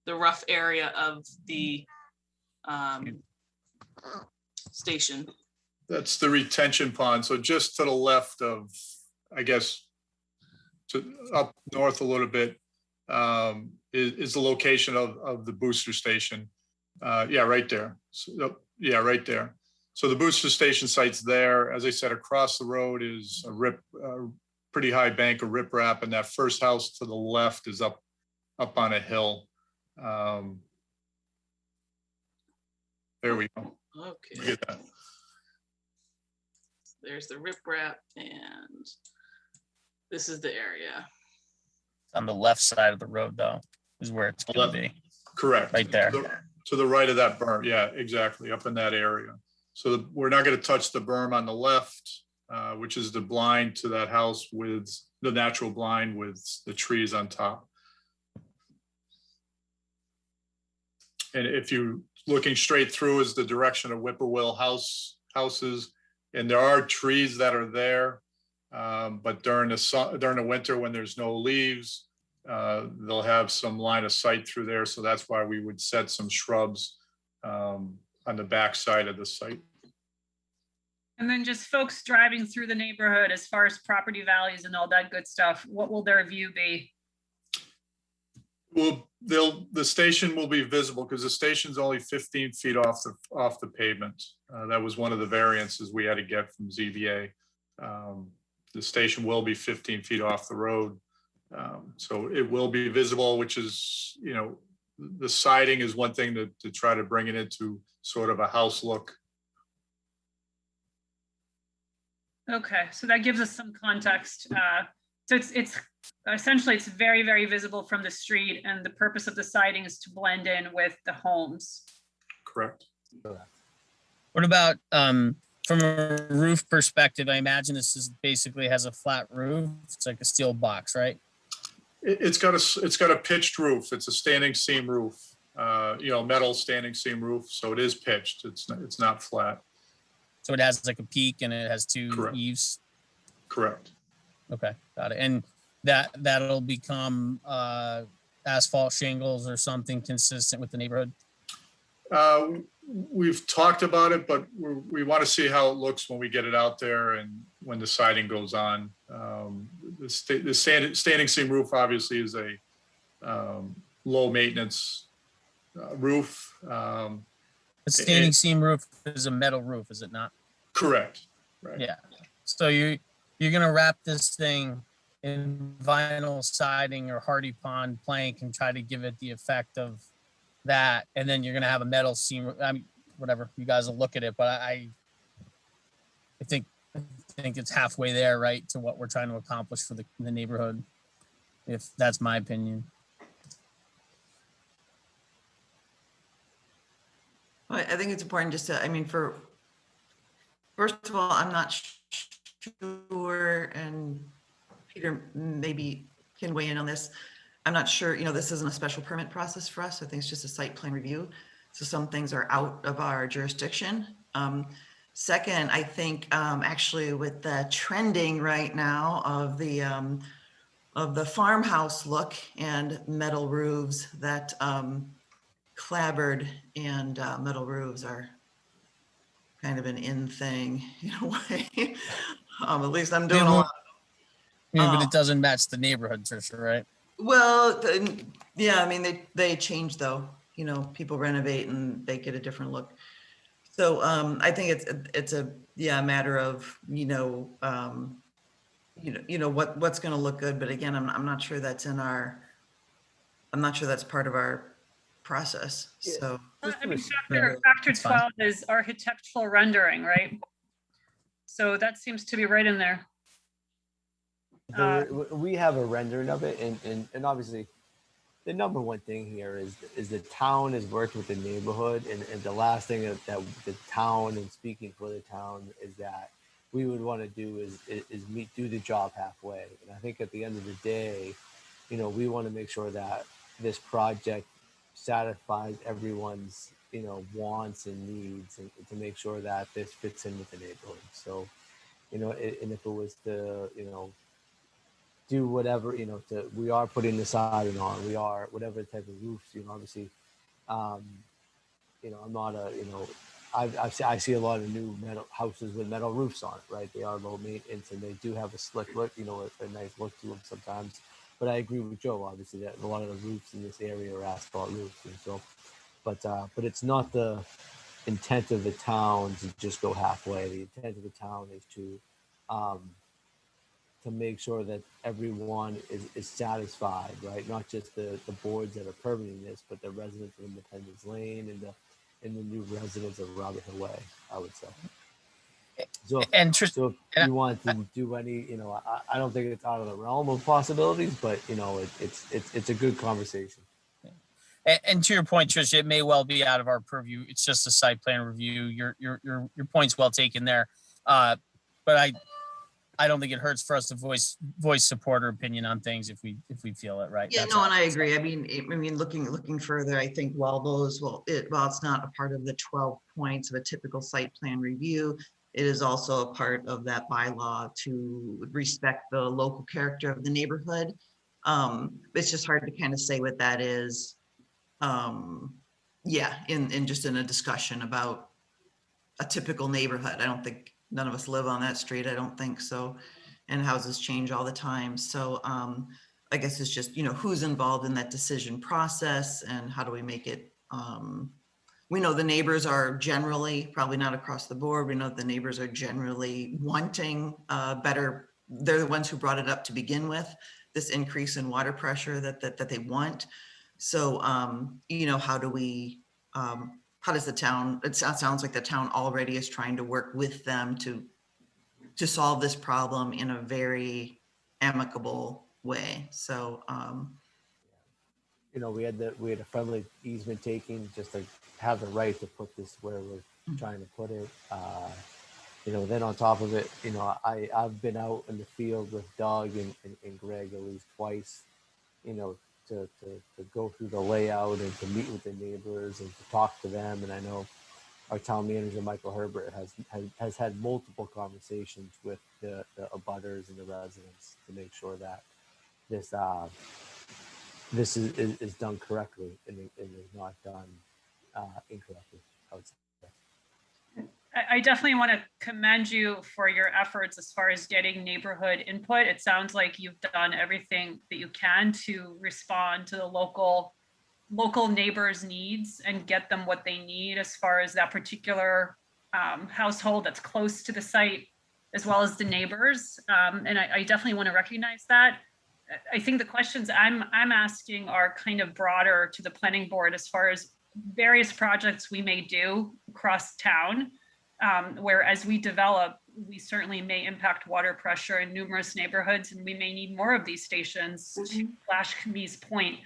the rough area of the station. That's the retention pond. So just to the left of, I guess, up north a little bit, is the location of the booster station. Yeah, right there. So, yeah, right there. So the booster station site's there. As I said, across the road is a pretty high bank of riprap, and that first house to the left is up on a hill. There we go. Okay. Look at that. There's the riprap, and this is the area. On the left side of the road, though, is where it's going to be. Correct. Right there. To the right of that berm. Yeah, exactly. Up in that area. So we're not going to touch the berm on the left, which is the blind to that house with the natural blind with the trees on top. And if you're looking straight through is the direction of whippoorwill houses. And there are trees that are there. But during the winter, when there's no leaves, they'll have some line of sight through there. So that's why we would set some shrubs on the back side of the site. And then just folks driving through the neighborhood, as far as property values and all that good stuff, what will their view be? Well, the station will be visible because the station's only 15 feet off the pavement. That was one of the variances we had to get from ZBA. The station will be 15 feet off the road. So it will be visible, which is, you know, the siding is one thing to try to bring it into sort of a house look. Okay, so that gives us some context. So it's essentially, it's very, very visible from the street, and the purpose of the siding is to blend in with the homes. Correct. What about from a roof perspective? I imagine this is basically has a flat roof. It's like a steel box, right? It's got a pitched roof. It's a standing seam roof, you know, metal standing seam roof. So it is pitched. It's not flat. So it has like a peak and it has two Correct. eaves. Correct. Okay, got it. And that'll become asphalt shingles or something consistent with the neighborhood. We've talked about it, but we want to see how it looks when we get it out there and when the siding goes on. The standing seam roof obviously is a low maintenance roof. The standing seam roof is a metal roof, is it not? Correct. Right. Yeah. So you're gonna wrap this thing in vinyl siding or hardy pond plank and try to give it the effect of that, and then you're gonna have a metal seam. I mean, whatever, you guys will look at it, but I think it's halfway there, right, to what we're trying to accomplish for the neighborhood. If that's my opinion. I think it's important just to, I mean, first of all, I'm not sure, and Peter maybe can weigh in on this. I'm not sure, you know, this isn't a special permit process for us. I think it's just a site plan review. So some things are out of our jurisdiction. Second, I think actually with the trending right now of the farmhouse look and metal roofs, that clapboard and metal roofs are kind of an in thing in a way. At least I'm doing a lot. Yeah, but it doesn't match the neighborhood, Trisha, right? Well, yeah, I mean, they change though, you know, people renovate and they get a different look. So I think it's a matter of, what's going to look good. But again, I'm not sure that's I'm not sure that's part of our process. Yeah. So I mean, Yeah, factor that's fine. 12 is architectural rendering, right? So that seems to be right in there. We have a rendering of it, and obviously the number one thing here is the town is working with the neighborhood, and the last thing that the town, and speaking for the town, is that we would want to do is do the job halfway. And I think at the end of the day, you know, we want to make sure that this project satisfies everyone's, you know, wants and needs, and to make sure that this fits in with the neighborhood. So, you know, and if it was to, you know, do whatever, you know, we are putting the siding on, we are whatever type of roofs, you know, obviously, you know, I'm not a, you know, I see a lot of new metal houses with metal roofs on it, right? They are low maintenance and they do have a slick look, you know, a nice look to them sometimes. But I agree with Joe, obviously, that a lot of the roofs in this area are asphalt roofs, and so, but it's not the intent of the town to just go halfway. The intent of the town is to make sure that everyone is satisfied, right? Not just the boards that are permitting this, but the residents of Independence Lane and the new residents of Robert Hill Way, I would say. So, so if you want to do any, you know, I don't think it's out of the realm of possibilities, but you know, it's a good conversation. And to your point, Trisha, it may well be out of our purview. It's just a site plan review. Your point's well taken there. But I don't think it hurts for us to voice support or opinion on things if we feel it, right? yeah, That's no, all. and I agree. I mean, looking further, I think while it's not a part of the 12 points of a typical site plan review, it is also a part of that bylaw to respect the local character of the neighborhood. It's just hard to kind of say what that is. Yeah, in just in a discussion about a typical neighborhood. I don't think none of us live on that street. I don't think so. And houses change all the time. So I guess it's just, you know, who's involved in that decision process and how do we make it, we know the neighbors are generally, probably not across the board, we know the neighbors are generally wanting better. They're the ones who brought it up to begin with, this increase in water pressure that they want. So, you know, how do we, how does the town, it sounds like the town already is trying to work with them to solve this problem in a very amicable way. So, You know, we had a friendly easement taking just to have the right to put this where we're trying to put it. You know, then on top of it, you know, I've been out in the field with Doug and Greg at least twice, you know, to go through the layout and to meet with the neighbors and to talk to them. And I know our town manager, Michael Herbert, has had multiple conversations with the abutters and the residents to make sure that this is done correctly and is not done incorrectly, I would say. I definitely want to commend you for your efforts as far as getting neighborhood input. It sounds like you've done everything that you can to respond to the local neighbors' needs and get them what they need as far as that particular household that's close to the site, as well as the neighbors. And I definitely want to recognize that. I think the questions I'm asking are kind of broader to the planning board as far as various projects we may do across town, where as we develop, we certainly may impact water pressure in numerous neighborhoods, and we may need more of these stations, to Flash Kami's point.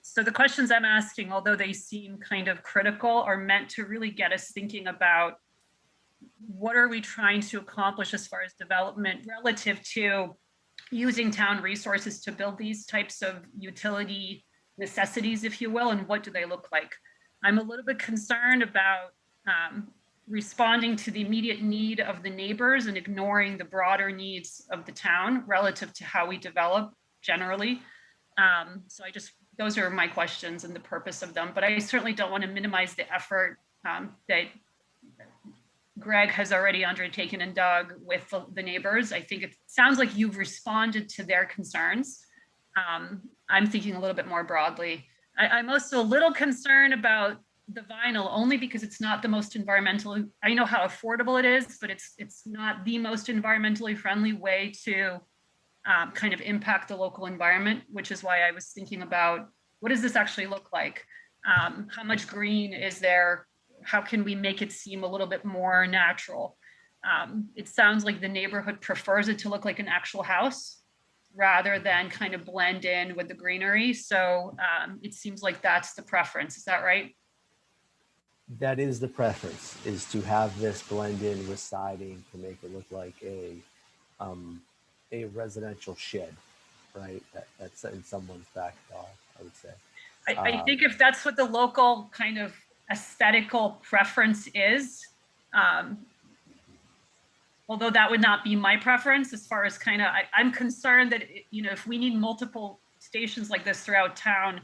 So the questions I'm asking, although they seem kind of critical, are meant to really get us thinking about what are we trying to accomplish as far as development relative to using town resources to build these types of utility necessities, if you will, and what do they look like? I'm a little bit concerned about responding to the immediate need of the neighbors and ignoring the broader needs of the town relative to how we develop generally. So those are my questions and the purpose of them, but I certainly don't want to minimize the effort that Greg has already undertaken and Doug with the neighbors. I think it sounds like you've responded to their concerns. I'm thinking a little bit more broadly. I'm also a little concerned about the vinyl only because it's not the most environmentally, I know how affordable it is, but it's not the most environmentally friendly way to kind of impact the local environment, which is why I was thinking about what does this actually look like? How much green is there? How can we make it seem a little bit more natural? It sounds like the neighborhood prefers it to look like an actual house rather than kind of blend in with the greenery. So it seems like that's the preference. Is that right? That is the preference, is to have this blend in with siding to make it look like a residential shed, right? That's in someone's backyard, I would say. I think if that's what the local kind of aesthetical preference is, although that would not be my preference as far as kind of, I'm concerned that, if we need multiple stations like this throughout town,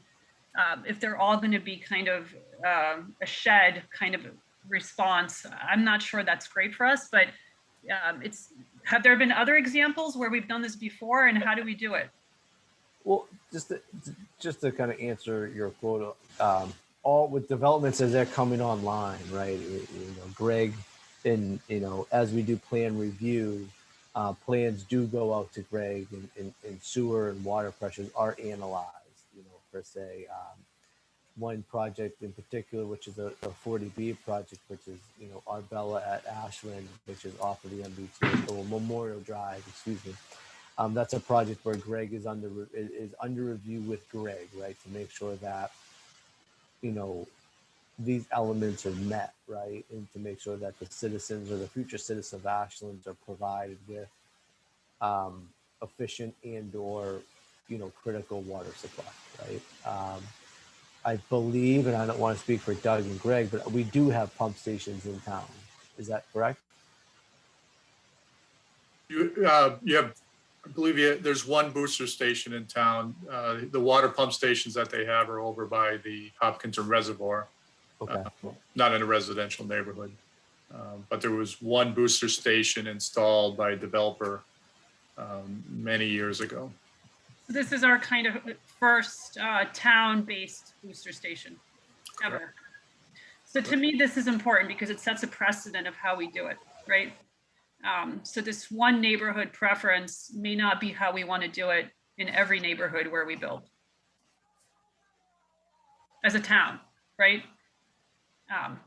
if they're all going to be kind of a shed kind of response, I'm not sure that's great for us, but have there been other examples where we've done this before, and how do we do it? Well, just to kind of answer your quote, all with developments as they're coming online, right? Greg, and as we do plan review, plans do go out to Greg, and sewer and water pressures are analyzed. Per se, one project in particular, which is a 40B project, which is Arbella at Ashland, which is off of the MBT or Memorial Drive, excuse me. That's a project where Greg is under review with Greg, right, to make sure that these elements are met, right, and to make sure that the citizens or the future citizens of Ashland are provided with efficient and/or critical water supply, right? I believe, and I don't want to speak for Doug and Greg, but we do have pump stations in town. Is that correct? You have, I believe there's one booster station in town. The water pump stations that they have are over by the Hopkinton Reservoir, Okay. Not in a residential neighborhood. But there was one booster station installed by a developer many years ago. This is our kind of first town-based booster station ever. Correct. So to me, this is important because it sets a precedent of how we do it, right? So this one neighborhood preference may not be how we want to do it in every neighborhood where we build as a town, right?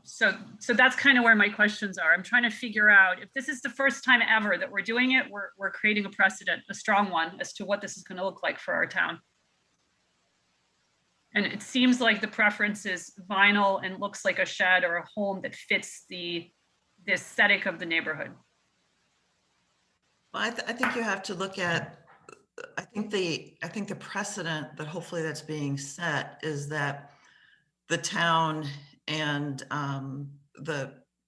So that's kind of where my questions are. I'm trying to figure out if this is the first time ever that we're doing it, we're creating a precedent, a strong one, as to what this is going to look like for our town. And it seems like the preference is vinyl and looks like a shed or a home that fits the aesthetic of the neighborhood. Well, I think you have to look at, I think the precedent that hopefully that's being set is that the town and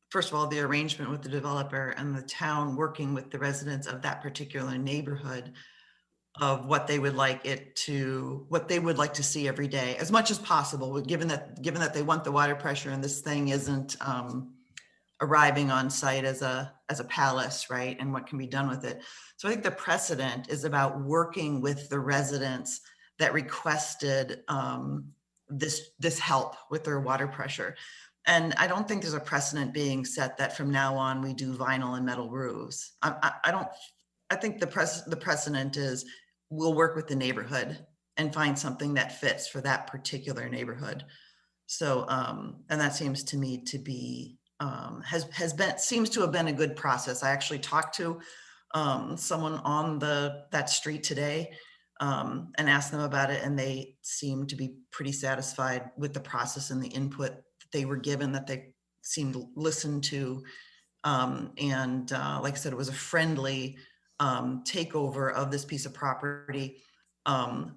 first of all, the arrangement with the developer and the town working with the residents of that particular neighborhood of what they would like to see every day as much as possible, given that they want the water pressure and this thing isn't arriving on site as a palace, right? And what can be done with it. So I think the precedent is about working with the residents that requested this help with their water pressure. And I don't think there's a precedent being set that from now on we do vinyl and metal roofs. I think the precedent is we'll work with the neighborhood and find something that fits for that particular neighborhood. So, and that seems to me to be, seems to have been a good process. I actually talked to someone on that street today and asked them about it, and they seemed to be pretty satisfied with the process and the input that they were given, that they seemed listened to. And like I said, it was a friendly takeover of this piece of property,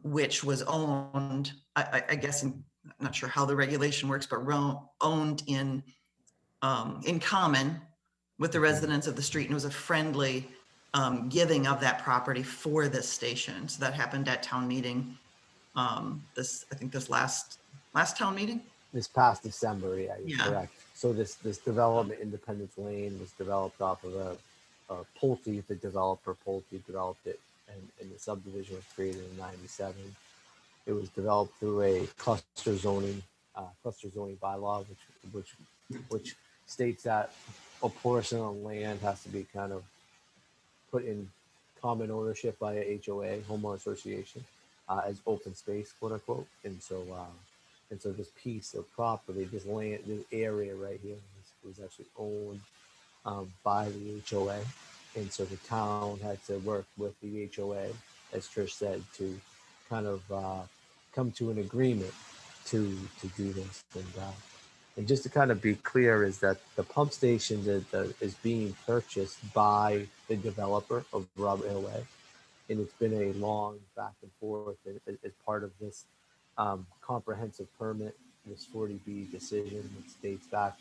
which was owned, I guess, not sure how the regulation works, but owned in common with the residents of the street, and it was a friendly giving of that property for this station. So that happened at town meeting. I think this last town meeting. This past December, yeah, you're Yeah. correct. So this development, Independence Lane, was developed off of a Pulte. The developer Pulte developed it, and the subdivision was created in '97. It was developed through a cluster zoning bylaw, which states that a portion of land has to be kind of put in common ownership by a HOA, homeowner association, as open space, quote unquote. And so this piece of property, this land, this area right here was actually owned by the HOA. And so the town had to work with the HOA, as Trish said, to kind of come to an agreement to do this. And just to kind of be clear, is that the pump station that is being purchased by the developer of Robert Hill Way, and it's been a long back and forth as part of this comprehensive permit, this 40B decision, which dates back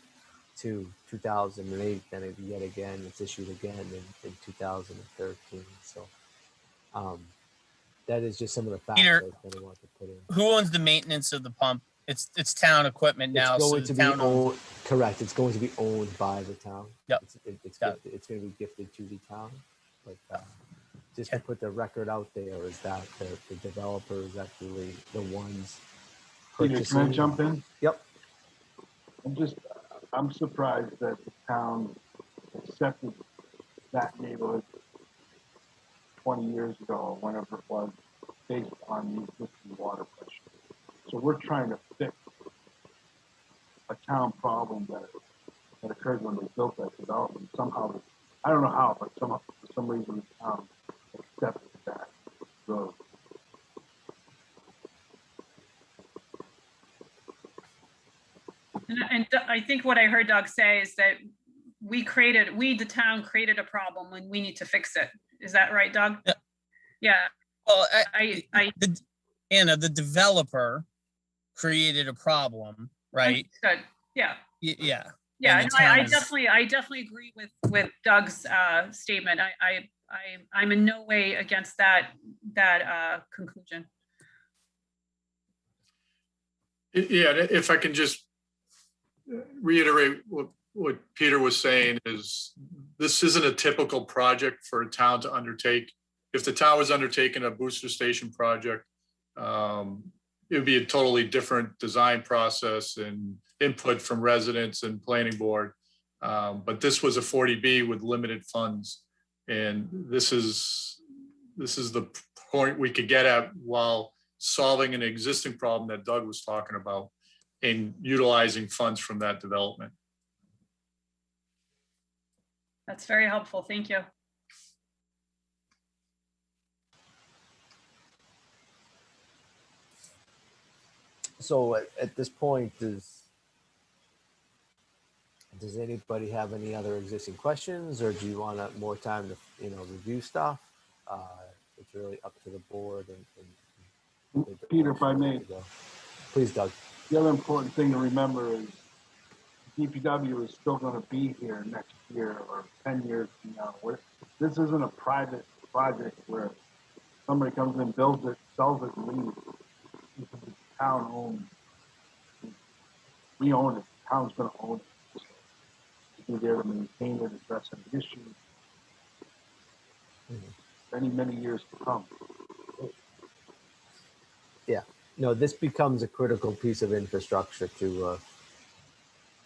to 2008, and yet again it's issued again in 2013. So that is just some of the facts Peter, that I want to put in. Who owns the maintenance of the pump? It's town equipment now. It's going so to the be town owns owned. Correct. It's going to be owned by the town. Yep. It's going to be gifted to the town. But just to put the record out there, is that the developer is actually the ones Peter, purchasing. can I jump in? Yep. I'm surprised that the town accepted that neighborhood 20 years ago, or whenever it was, based on the existing water pressure. So we're trying to fix a town problem that occurred when they built that development. Somehow, I don't know how, but for some reason the town accepted that road. And I think what I heard Doug say is that the town created a problem and we need to fix it. Is that right, Doug? Yeah. Yeah. Well, Anna, the developer created a problem, right? Good. Yeah. Yeah. Yeah. And No, I definitely agree with Doug's statement. I'm in no way against that conclusion. Yeah, if I can just reiterate what Peter was saying, is this isn't a typical project for a town to undertake. If the town was undertaking a booster station project, it would be a totally different design process and input from residents and planning board. But this was a 40B with limited funds. And this is the point we could get at while solving an existing problem that Doug was talking about and utilizing funds from that development. That's very helpful. Thank you. So at this point, does anybody have any other existing questions, or do you want more time to review stuff? It's really up to the board. And Peter, if I may, please, Doug. the other important thing to remember is DPW is still going to be here next year or 10 years from now. This isn't a private project where somebody comes in, builds it, sells it, and leaves. This is a town owned. We own it. The town's going to own it. We'll be there to maintain it, address any issues. Many years to come. Yeah. No, this becomes a critical piece of infrastructure to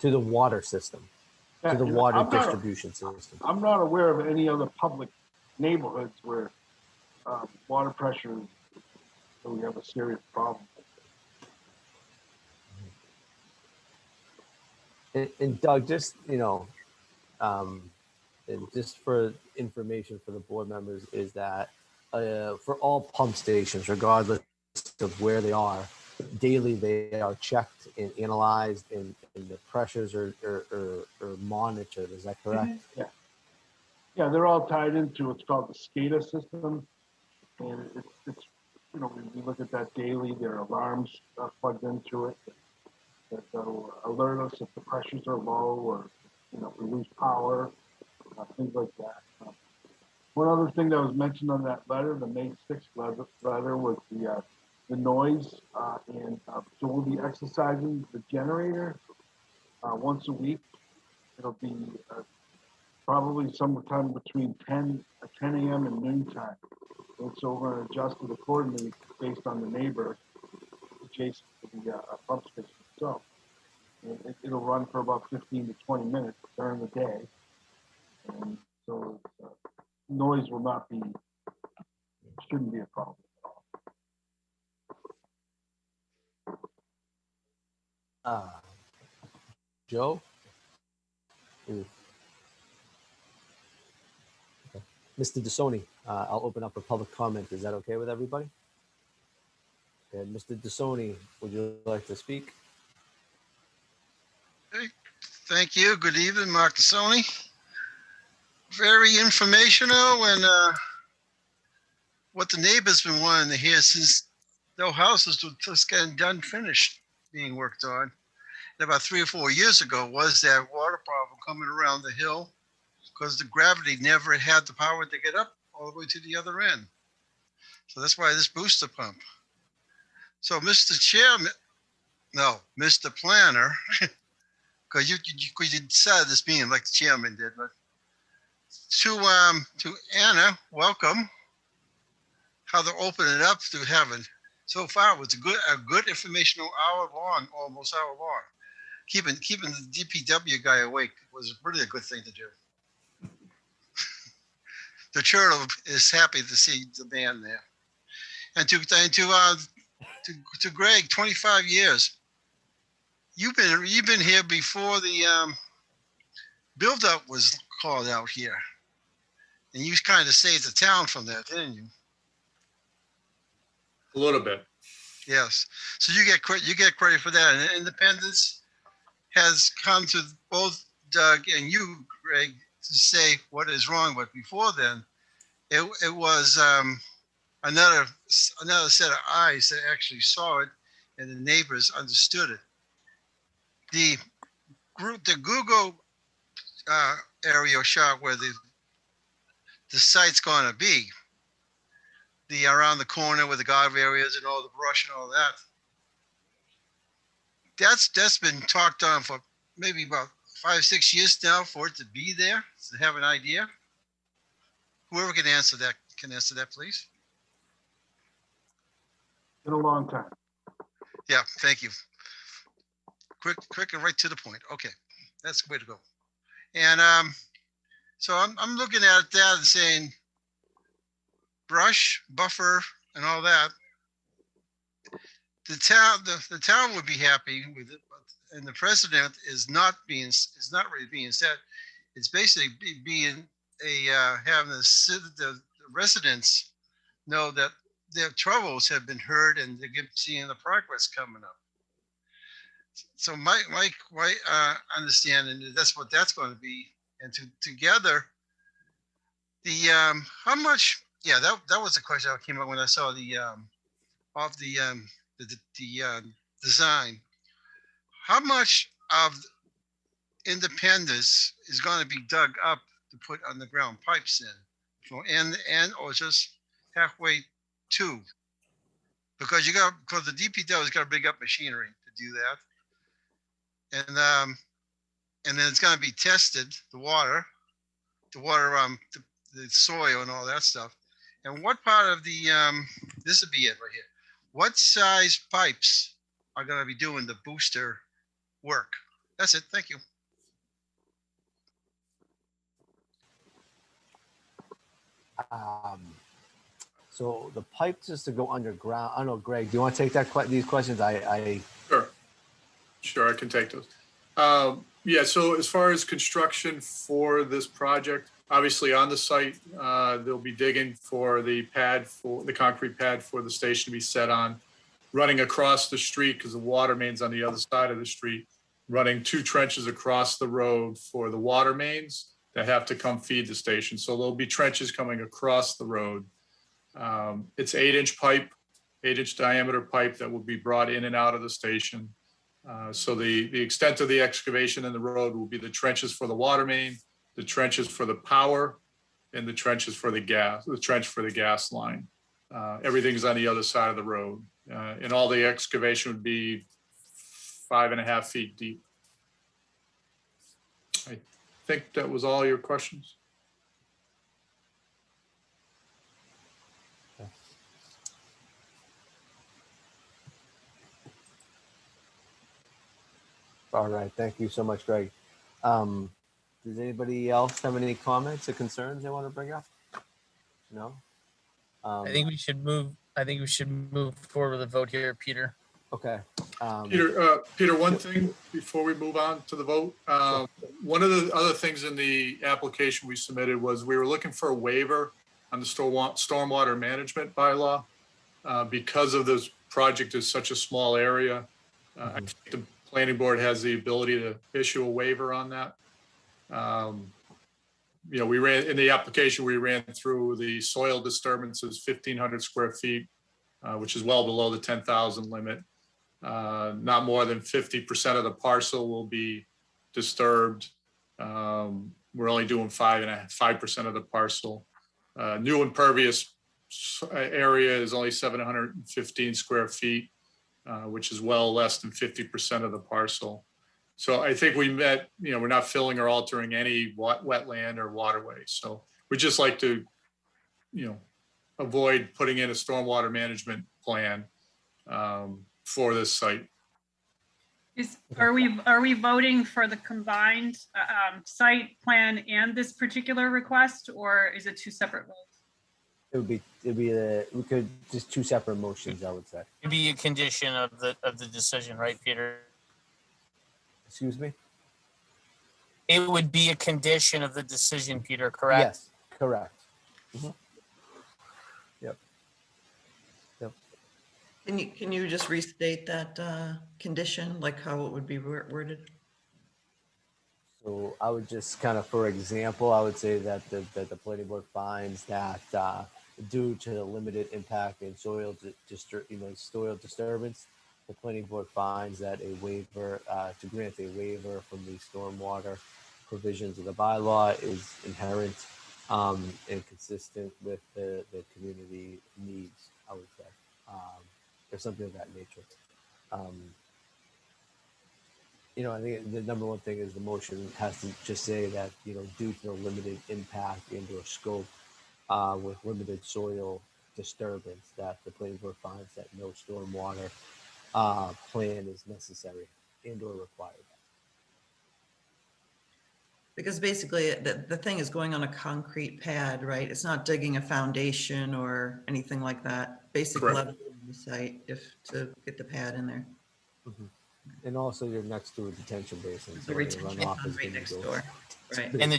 the water system, to the water distribution system. I'm not aware of any other public neighborhoods where water pressure is, we have a serious problem. And Doug, just and just for information for the board members, is that for all pump stations, regardless of where they are, daily they are checked and analyzed, and the pressures are monitored. Is that correct? Yeah, they're all tied into what's called the SCADA system, and it's you know, we look at that daily. There are alarms plugged into it that'll alert us if the pressures are low, or, you know, if we lose power, things like that. One other thing that was mentioned on that letter, the May 6th letter, was the noise. So we'll be exercising the generator once a week. It'll be probably sometime between 10 a.m. and noon time. And so we're going to adjust it accordingly based on the neighbor adjacent to the pump station itself. It'll run for about 15 to 20 minutes during the day. And so noise will not be, shouldn't be a problem at all. Joe? Ooh. Okay. Mr. DeSoni, I'll open up for public comment. Is that okay with everybody? And Mr. DeSoni, would you like to speak? Hey, thank you. Good evening, Mark DeSoni. Very informational, and what the neighbors been wanting to hear since their houses were just getting done, finished being worked on. And about 3 or 4 years ago was that water problem coming around the hill because the gravity never had the power to get up all the way to the other end. So that's why this booster pump. So Mr. Chairman, no, Mr. Planner, because you decided this being like the chairman did, but to Anna, welcome. How they're opening it up to heaven. So far, it was a good informational hour long, almost hour long. Keeping the DPW guy awake was really a good thing to do. The turtle is happy to see the man there. And to Greg, 25 years. You've been here before the buildup was called out here, and you kind of saved the town from that, didn't you? A little bit. Yes. So you get credit for that. And Independence has come to both Doug and you, Greg, to say what is wrong. But before then, it was another set of eyes that actually saw it, and the neighbors understood it. The Google area shot where the site's going to be, the around the corner with the guard areas and all the brush and all that. That's been talked on for maybe about 5 or 6 years now for it to be there, to have an idea. Whoever can answer that, please. Been a long time. Yeah, thank you. Quick and right to the point. Okay, that's the way to go. And so I'm looking at that and saying, brush, buffer, and all that. The town would be happy with it, and the precedent is not really being set. It's basically being having the residents know that their troubles have been heard and they're seeing the progress coming up. So my understanding is that's what that's going to be, and together the how much. Yeah, that was the question that came up when I saw the design. How much of Independence is going to be dug up to put underground pipes in, from end to end, or just halfway to? Because the DPW has got to bring up machinery to do that, and then it's going to be tested, the water, the soil and all that stuff. And what part of the, this would be it right here. What size pipes are going to be doing the booster work? That's it. Thank you. So the pipe just to go underground. I don't know, Greg, do you want to take these questions? Sure, I can take those. Yeah, so as far as construction for this project, obviously on the site, they'll be digging for the concrete pad for the station to be set on, running across the street because the water main's on the other side of the street, running 2 trenches across the road for the water mains that have to come feed the station. So there'll be trenches coming across the road. It's 8-inch pipe. 8-inch diameter pipe that will be brought in and out of the station. So the extent of the excavation in the road will be the trenches for the water main, the trenches for the power, and the trenches for the trench for the gas line. Everything's on the other side of the road. And all the excavation would be 5.5 feet deep. I think that was all your questions. All right, thank you so much, Greg. Does anybody else have any comments or concerns they want to bring up? No? I think we should move. I think we should move forward with a vote here, Peter. Okay. Peter, one thing before we move on to the vote. One of the other things in the application we submitted was we were looking for a waiver on the stormwater management bylaw. Because of this project is such a small area, I think the planning board has the ability to issue a waiver on that. You know, we ran in the application, we ran through the soil disturbances, 1,500 square feet, which is well below the 10,000 limit. Not more than 50% of the parcel will be disturbed. We're only doing 5% of the parcel. New impervious area is only 715 square feet, which is well less than 50% of the parcel. So I think we met, you know, we're not filling or altering any wetland or waterway. So we just like to, you know, avoid putting in a stormwater management plan for this site. Are we voting for the combined site plan and this particular request, or is it two separate votes? We could just two separate motions, I would say. It'd be a condition of the decision, right, Peter? Excuse me? It would be a condition of the decision, Peter, correct? Yes, correct. Yep. Can you just restate that condition, like how it would be worded? So I would just kind of, for example, I would say that the planning board finds that due to the limited impact in soil disturbance, the planning board finds that a waiver to grant a waiver from the stormwater provisions of the bylaw is inherent and consistent with the community needs, I would say, or something of that nature. You know, I think the number one thing is the motion has to just say that, you know, due to the limited impact and/or scope with limited soil disturbance, that the planning board finds that no stormwater plan is necessary and/or required. Because basically the thing is going on a concrete pad, right? It's not digging a foundation or anything like that. Basic Correct. level of the site to get the pad in there. Mm-hmm. And also you're next to a detention basin. The retention runoff is pond right gonna next go- door. Right. And the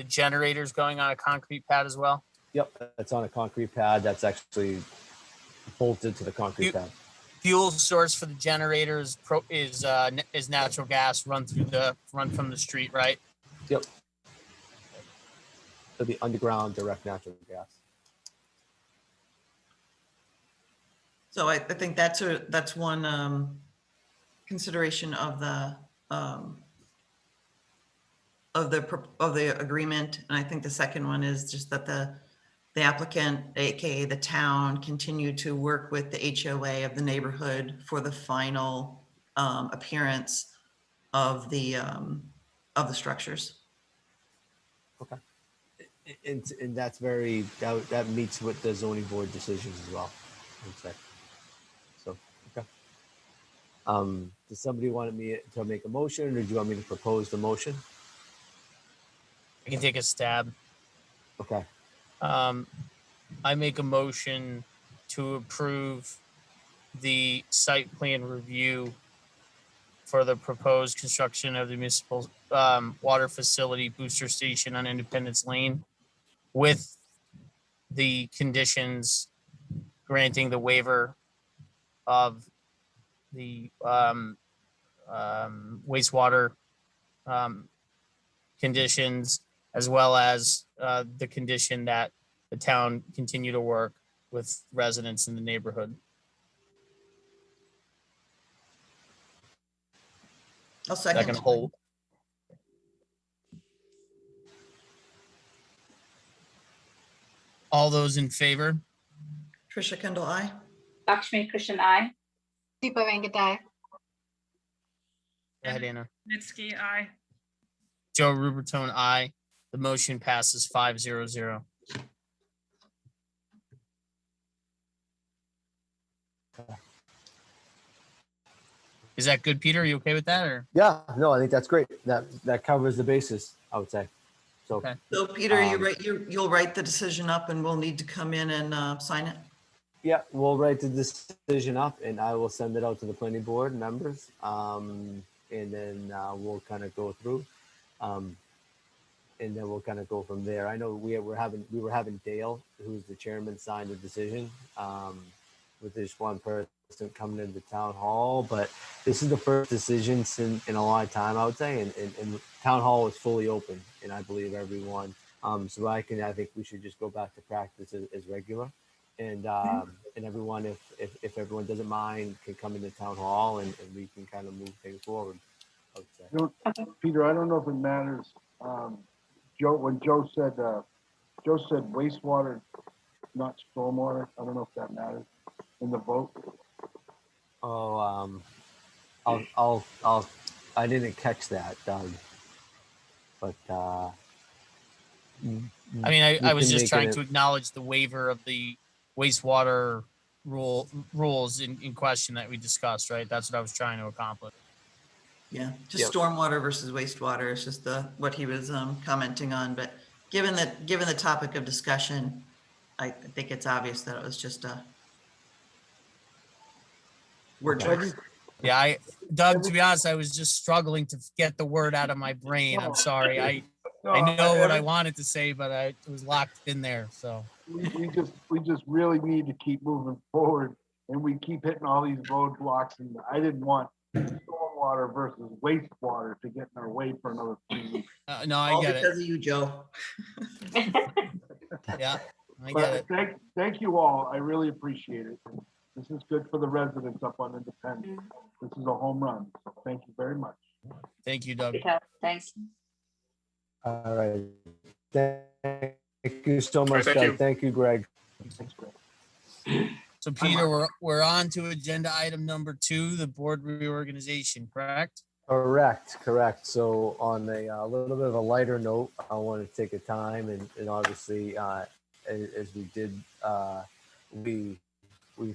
generator's going on a concrete pad as well? Yep, that's on a concrete pad. That's actually bolted to the concrete pad. Fuel source for the generator is natural gas run from the street, right? Yep. It'll be underground direct natural gas. So I think that's one consideration of the agreement, and I think the second one is just that the applicant, aka the town, continue to work with the HOA of the neighborhood for the final appearance of the structures. Okay. And that's that meets with the zoning board decisions as well, I would say. So, okay. Does somebody want me to make a motion, or do you want me to propose the motion? I can take a stab. Okay. I make a motion to approve the site plan review for the proposed construction of the municipal water facility booster station on Independence Lane with the conditions granting the waiver of the wastewater conditions, as well as the condition that the town continue to work with residents in the neighborhood. I'll Second second. hold. All those in favor? Trisha Kendall, I. Lakshmi Krishnan, I. Deepa Venkatai. Go ahead, Anna. Nitsky, aye. Joe Rubertone, aye. The motion passes 5-0-0. Is that good, Peter? Are you okay with that, or? Yeah, no, I think that's great. That covers the basis, I would say. So, Okay. So Peter, you'll write the decision up and we'll need to come in and sign it. yeah, we'll write the decision up and I will send it out to the planning board members. And then we'll kind of go through. And then we'll kind of go from there. I know we were having Dale, who's the chairman, sign the decision with this one person coming into town hall. But this is the first decision in a long time, I would say, and town hall is fully open, and I believe everyone. So I think we should just go back to practice as regular, and everyone, if everyone doesn't mind, can come into town hall and we can kind of move things forward, I would say. You know, Peter, I don't know if it matters. When Joe said wastewater, not stormwater. I don't know if that matters in the vote. Oh, I didn't catch that, Doug. But I mean, I was just trying to acknowledge the waiver of the wastewater rules in question that we discussed, right? That's what I was trying to accomplish. Yeah, just stormwater versus wastewater is just what he was commenting on. But given the topic of discussion, I think it's obvious that it was just a word choice. Yeah, Doug, to be honest, I was just struggling to get the word out of my brain. I'm sorry. I know what I wanted to say, but it was locked in there. So we just really need to keep moving forward, and we keep hitting all these roadblocks. And I didn't want stormwater versus wastewater to get in our way for another 3 weeks. No, I All get it. because of you, Joe. Yeah, I get it. Thank you all. I really appreciate it. This is good for the residents up on Independence. This is a home run. So thank you very much. Thank you, Doug. Thanks. all right. Thank you so much, Thank Doug. you. Thank you, Greg. Thanks, Greg. So Peter, we're on to agenda item number 2, the board reorganization, correct? Correct. So on a little bit of a lighter note, I want to take a time and obviously, as we did, we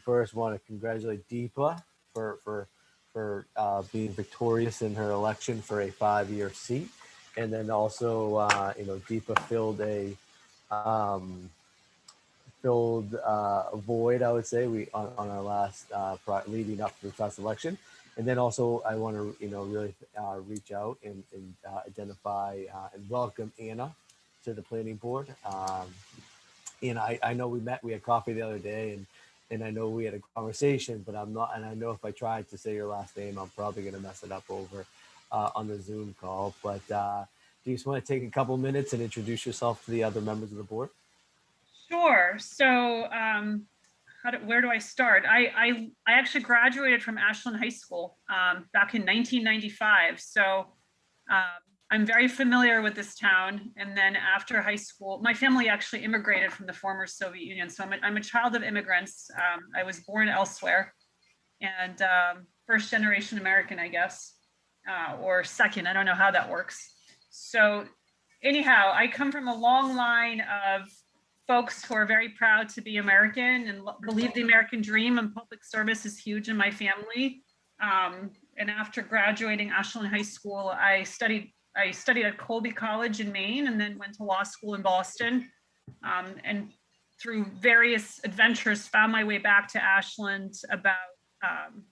first want to congratulate Deepa for being victorious in her election for a 5-year seat, and then also Deepa filled a void, I would say, on our last leading up to the last election. And then also I want to really reach out and identify and welcome Anna to the planning board. And I know we had coffee the other day, and I know we had a conversation, but I know if I tried to say your last name, I'm probably going to mess it up over on the Zoom call. But do you just want to take a couple minutes and introduce yourself to the other members of the board? Sure. So where do I start? I actually graduated from Ashland High School back in 1995. So I'm very familiar with this town. And then after high school, my family actually immigrated from the former Soviet Union. So I'm a child of immigrants. I was born elsewhere, and first generation American, I guess, or second. I don't know how that works. So anyhow, I come from a long line of folks who are very proud to be American and believe the American dream, and public service is huge in my family. And after graduating Ashland High School, I studied at Colby College in Maine, and then went to law school in Boston. And through various adventures, found my way back to Ashland about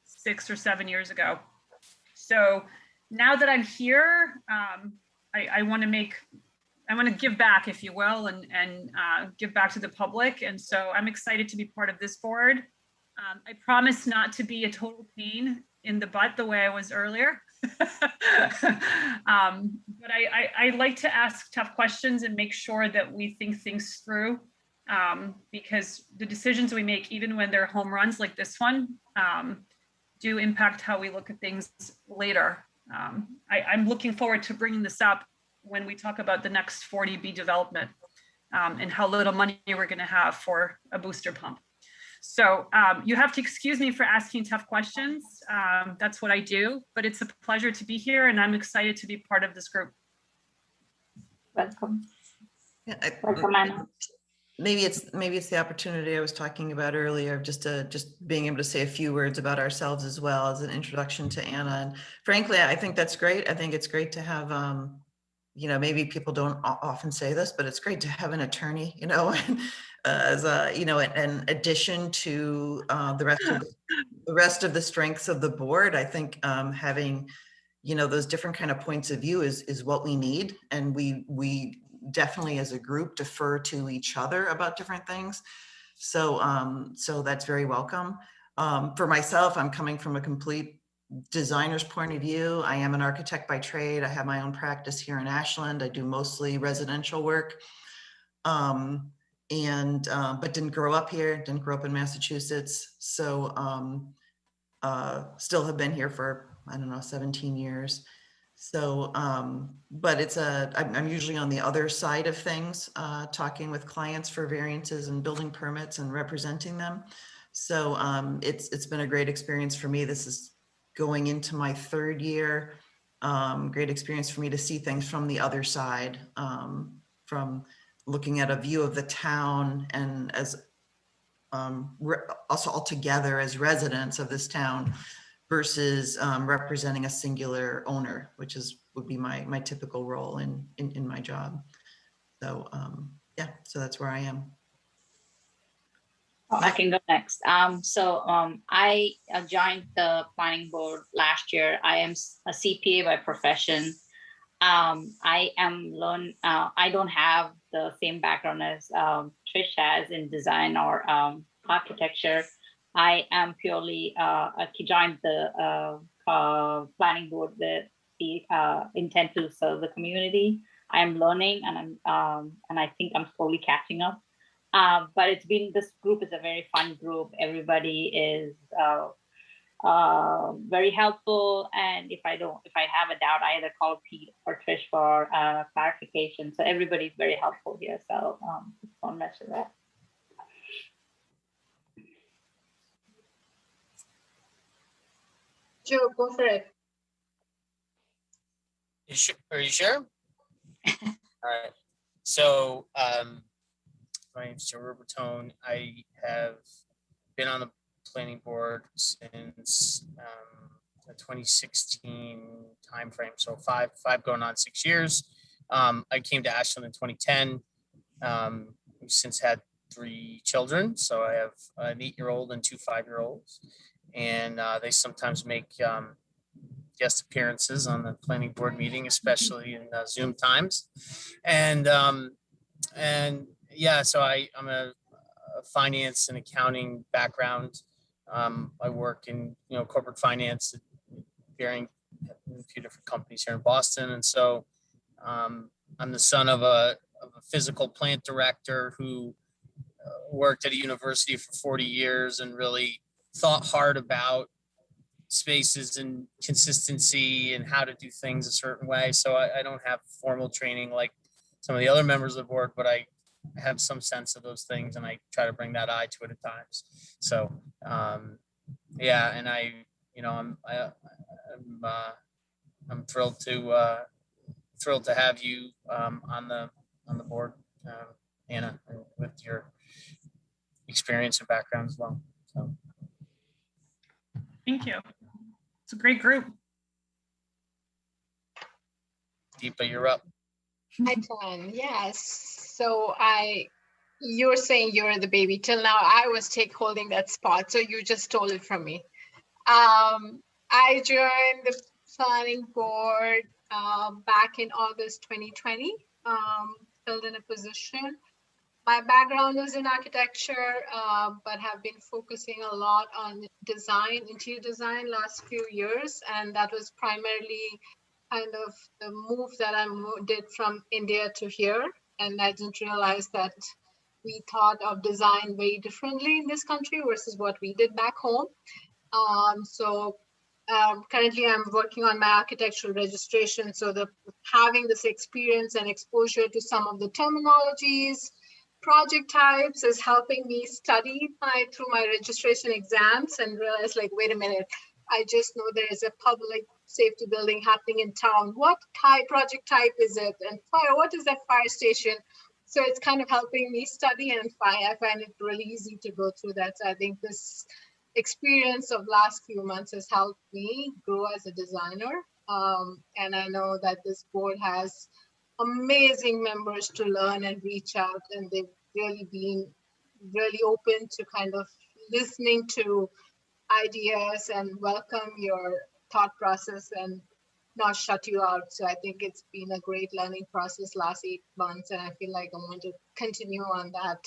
6 or 7 years ago. So now that I'm here, I want to give back, if you will, and give back to the public. And so I'm excited to be part of this board. I promise not to be a total pain in the butt the way I was earlier. But I like to ask tough questions and make sure that we think things through. because the decisions we make, even when they're home runs like this one, do impact how we look at things later. I'm looking forward to bringing this up when we talk about the next 40B development and how little money we're going to have for a booster pump. So you have to excuse me for asking tough questions. That's what I do, but it's a pleasure to be here and I'm excited to be part of this group. Welcome. Yeah, Welcome, Anna. maybe it's the opportunity I was talking about earlier of just being able to say a few words about ourselves as well as an introduction to Anna. And frankly, I think that's great. I think it's great to have, you know, maybe people don't often say this, but it's great to have an attorney, you know, as a, you know, an addition to the rest of the strengths of the board. I think having, you know, those different kind of points of view is what we need. And we definitely as a group defer to each other about different things. So, so that's very welcome. For myself, I'm coming from a complete designer's point of view. I am an architect by trade. I have my own practice here in Ashland. I do mostly residential work. But didn't grow up here, didn't grow up in Massachusetts. So still have been here for, I don't know, 17 years. So, but I'm usually on the other side of things, talking with clients for variances and building permits and representing them. So it's been a great experience for me. This is going into my third year. Great experience for me to see things from the other side, from looking at a view of the town and as also all together as residents of this town versus representing a singular owner, which would be my typical role in my job. So yeah, so that's where I am. I can go next. I joined the planning board last year. I am a CPA by profession. I don't have the same background as Trisha has in design or architecture. I am purely joined the planning board with the intent to serve the community. I am learning and I think I'm slowly catching up. But this group is a very fun group. Everybody is very helpful. And if I have a doubt, I either call Pete or Trish for clarification. So everybody's very helpful here. So don't mess with that. Joe, go for it. Are you sure? All right. So my name is Joe Rubertone. I have been on the planning board since the 2016 timeframe. So five going on 6 years. I came to Ashland in 2010. We've since had 3 children. So I have an 8-year-old and 2 5-year-olds. And they sometimes make guest appearances on the planning board meeting, especially in Zoom times. And yeah, so I'm a finance and accounting background. I work in corporate finance, varying a few different companies here in Boston, and so I'm the son of a physical plant director who worked at a university for 40 years and really thought hard about spaces and consistency and how to do things a certain way. So I don't have formal training like some of the other members of the board, but I have some sense of those things and I try to bring that eye to it at times. So yeah, and I'm thrilled to have you on the board, Anna, with your experience and background as well. So thank you. It's a great group. Deepa, you're up. Hi, John. Yes. So you're saying you're the baby. Till now, I was holding that spot. So you just stole it from me. I joined the planning board back in August 2020, filled in a position. My background is in architecture, but have been focusing a lot on design, interior design last few years. And that was primarily kind of the move that I did from India to here. And I didn't realize that we thought of design very differently in this country versus what we did back home. Currently I'm working on my architectural registration. So having this experience and exposure to some of the terminologies, project types is helping me study through my registration exams and realize, like, wait a minute, I just know there is a public safety building happening in town. What project type is it? And fire, what is that fire station? So it's kind of helping me study, and I find it really easy to go through that. So I think this experience of last few months has helped me grow as a designer. And I know that this board has amazing members to learn and reach out, and they've really been really open to kind of listening to ideas and welcome your thought process and not shut you out. So I think it's been a great learning process last 8 months, and I feel like I want to continue on that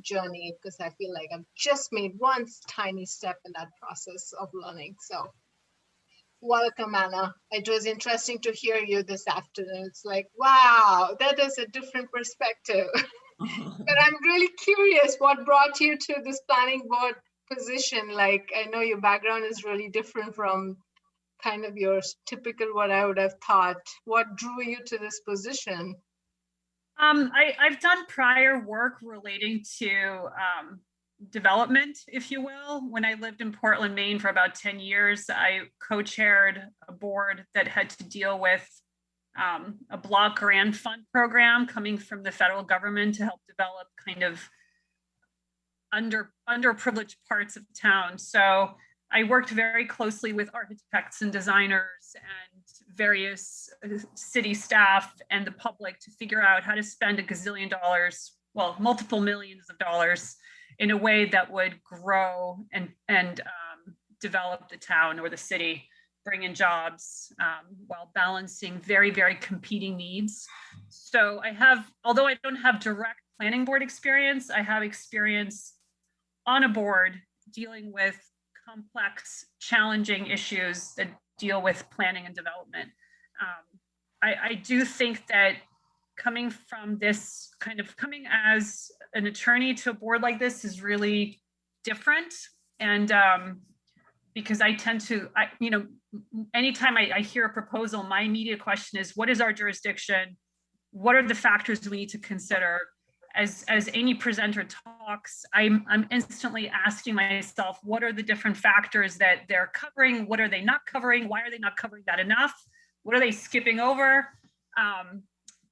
journey because I feel like I've just made one tiny step in that process of learning. So welcome, Anna. It was interesting to hear you this afternoon. It's like, wow, that is a different perspective. But I'm really curious what brought you to this planning board position. Like, I know your background is really different from kind of your typical what I would have thought. What drew you to this position? I've done prior work relating to development, if you will. When I lived in Portland, Maine for about 10 years, I co-chaired a board that had to deal with a block grant fund program coming from the federal government to help develop kind of underprivileged parts of town. So I worked very closely with architects and designers and various city staff and the public to figure out how to spend $1 gazillion, well, multiple millions of dollars in a way that would grow and develop the town or the city, bring in jobs while balancing very, very competing needs. So I have, although I don't have direct planning board experience, I have experience on a board dealing with complex, challenging issues that deal with planning and development. I do think that coming from this kind of coming as an attorney to a board like this is really different. And because I tend to, anytime I hear a proposal, my immediate question is, what is our jurisdiction? What are the factors we need to consider? As any presenter talks, I'm instantly asking myself, what are the different factors that they're covering? What are they not covering? Why are they not covering that enough? What are they skipping over?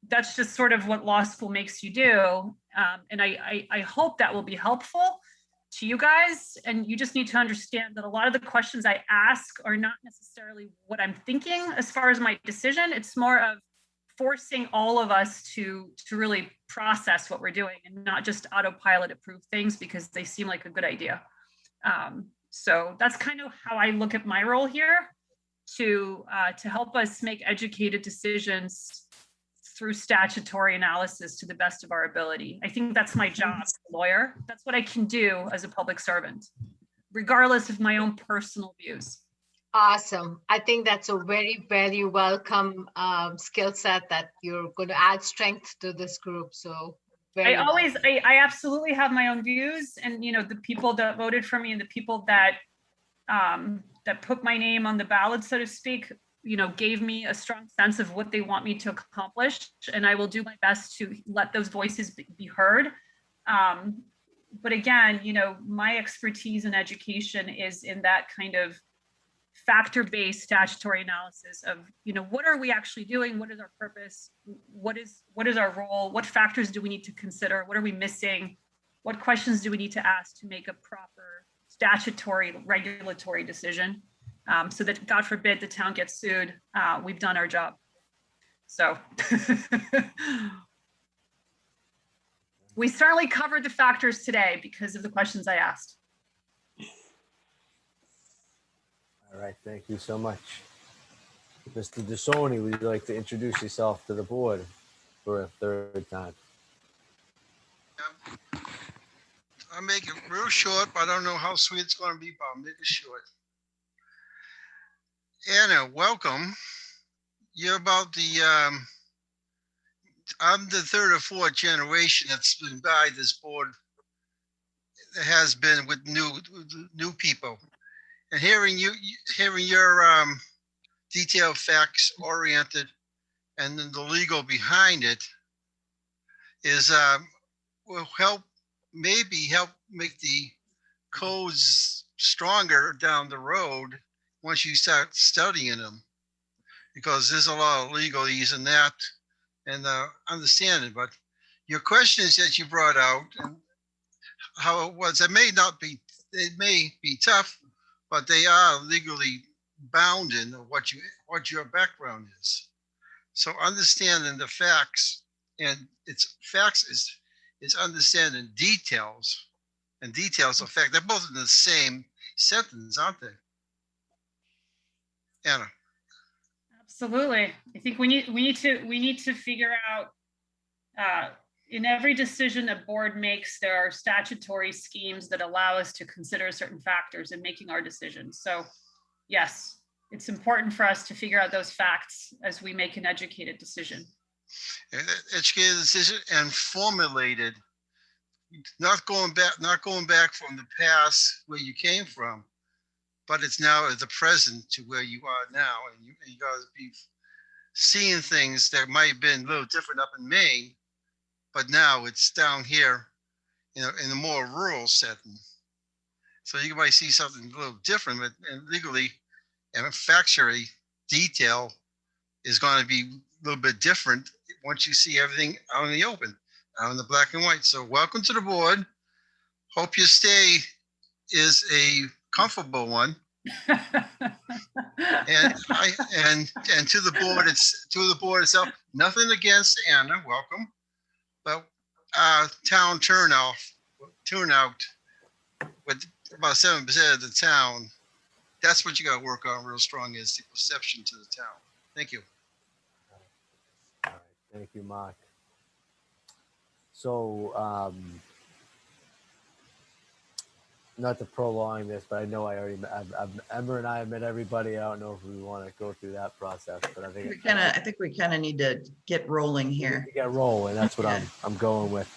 That's just sort of what law school makes you do. And I hope that will be helpful to you guys. And you just need to understand that a lot of the questions I ask are not necessarily what I'm thinking as far as my decision. It's more of forcing all of us to really process what we're doing and not just autopilot approve things because they seem like a good idea. So that's kind of how I look at my role here, to help us make educated decisions through statutory analysis to the best of our ability. I think that's my job as a lawyer. That's what I can do as a public servant, regardless of my own personal views. Awesome. I think that's a very, very welcome skill set that you're going to add strength to this group. So I absolutely have my own views, and the people that voted for me and the people that that put my name on the ballot, so to speak, gave me a strong sense of what they want me to accomplish, and I will do my best to let those voices be heard. But again, my expertise in education is in that kind of factor-based statutory analysis of, what are we actually doing? What is our purpose? What is our role? What factors do we need to consider? What are we missing? What questions do we need to ask to make a proper statutory regulatory decision? So that, God forbid, the town gets sued, we've done our job. So we certainly covered the factors today because of the questions I asked. All right, thank you so much. Mr. DeSoni, would you like to introduce yourself to the board for a third time? I'll make it real short, but I don't know how sweet it's going to be, but I'll make it short. Anna, welcome. You're about the I'm the third or fourth generation that's been by this board. That has been with new people, and hearing your detailed facts oriented, and then the legal behind it is will maybe help make the codes stronger down the road once you start studying them, because there's a lot of legalese in that and understanding. But your questions that you brought out and how it was, it may be tough, but they are legally bound in what your background is. So understanding the facts, and it's facts is understanding details, and details of fact. They're both in the same sentence, aren't they? Anna. Absolutely. I think we need to figure out in every decision a board makes, there are statutory schemes that allow us to consider certain factors in making our decisions. So yes, it's important for us to figure out those facts as we make an educated decision. Educated decision and formulated, not going back from the past where you came from, but it's now the present to where you are now, and you got to be seeing things that might have been a little different up in Maine, but now it's down here, in a more rural setting. So you might see something a little different, but and legally and factually detail is going to be a little bit different once you see everything out in the open, out in the black and white. So welcome to the board. Hope your stay is a comfortable one. and to the board itself, nothing against Anna, welcome. But town turnout with about 7% of the town, that's what you got to work on real strong, is the perception to the town. Thank you. All right. Thank you, Mark. So, not to prolong this, but I know Emma and I have met everybody. I don't know if we want to go through that process, but I think we kind of need to get rolling here. Get rolling. That's what I'm going with.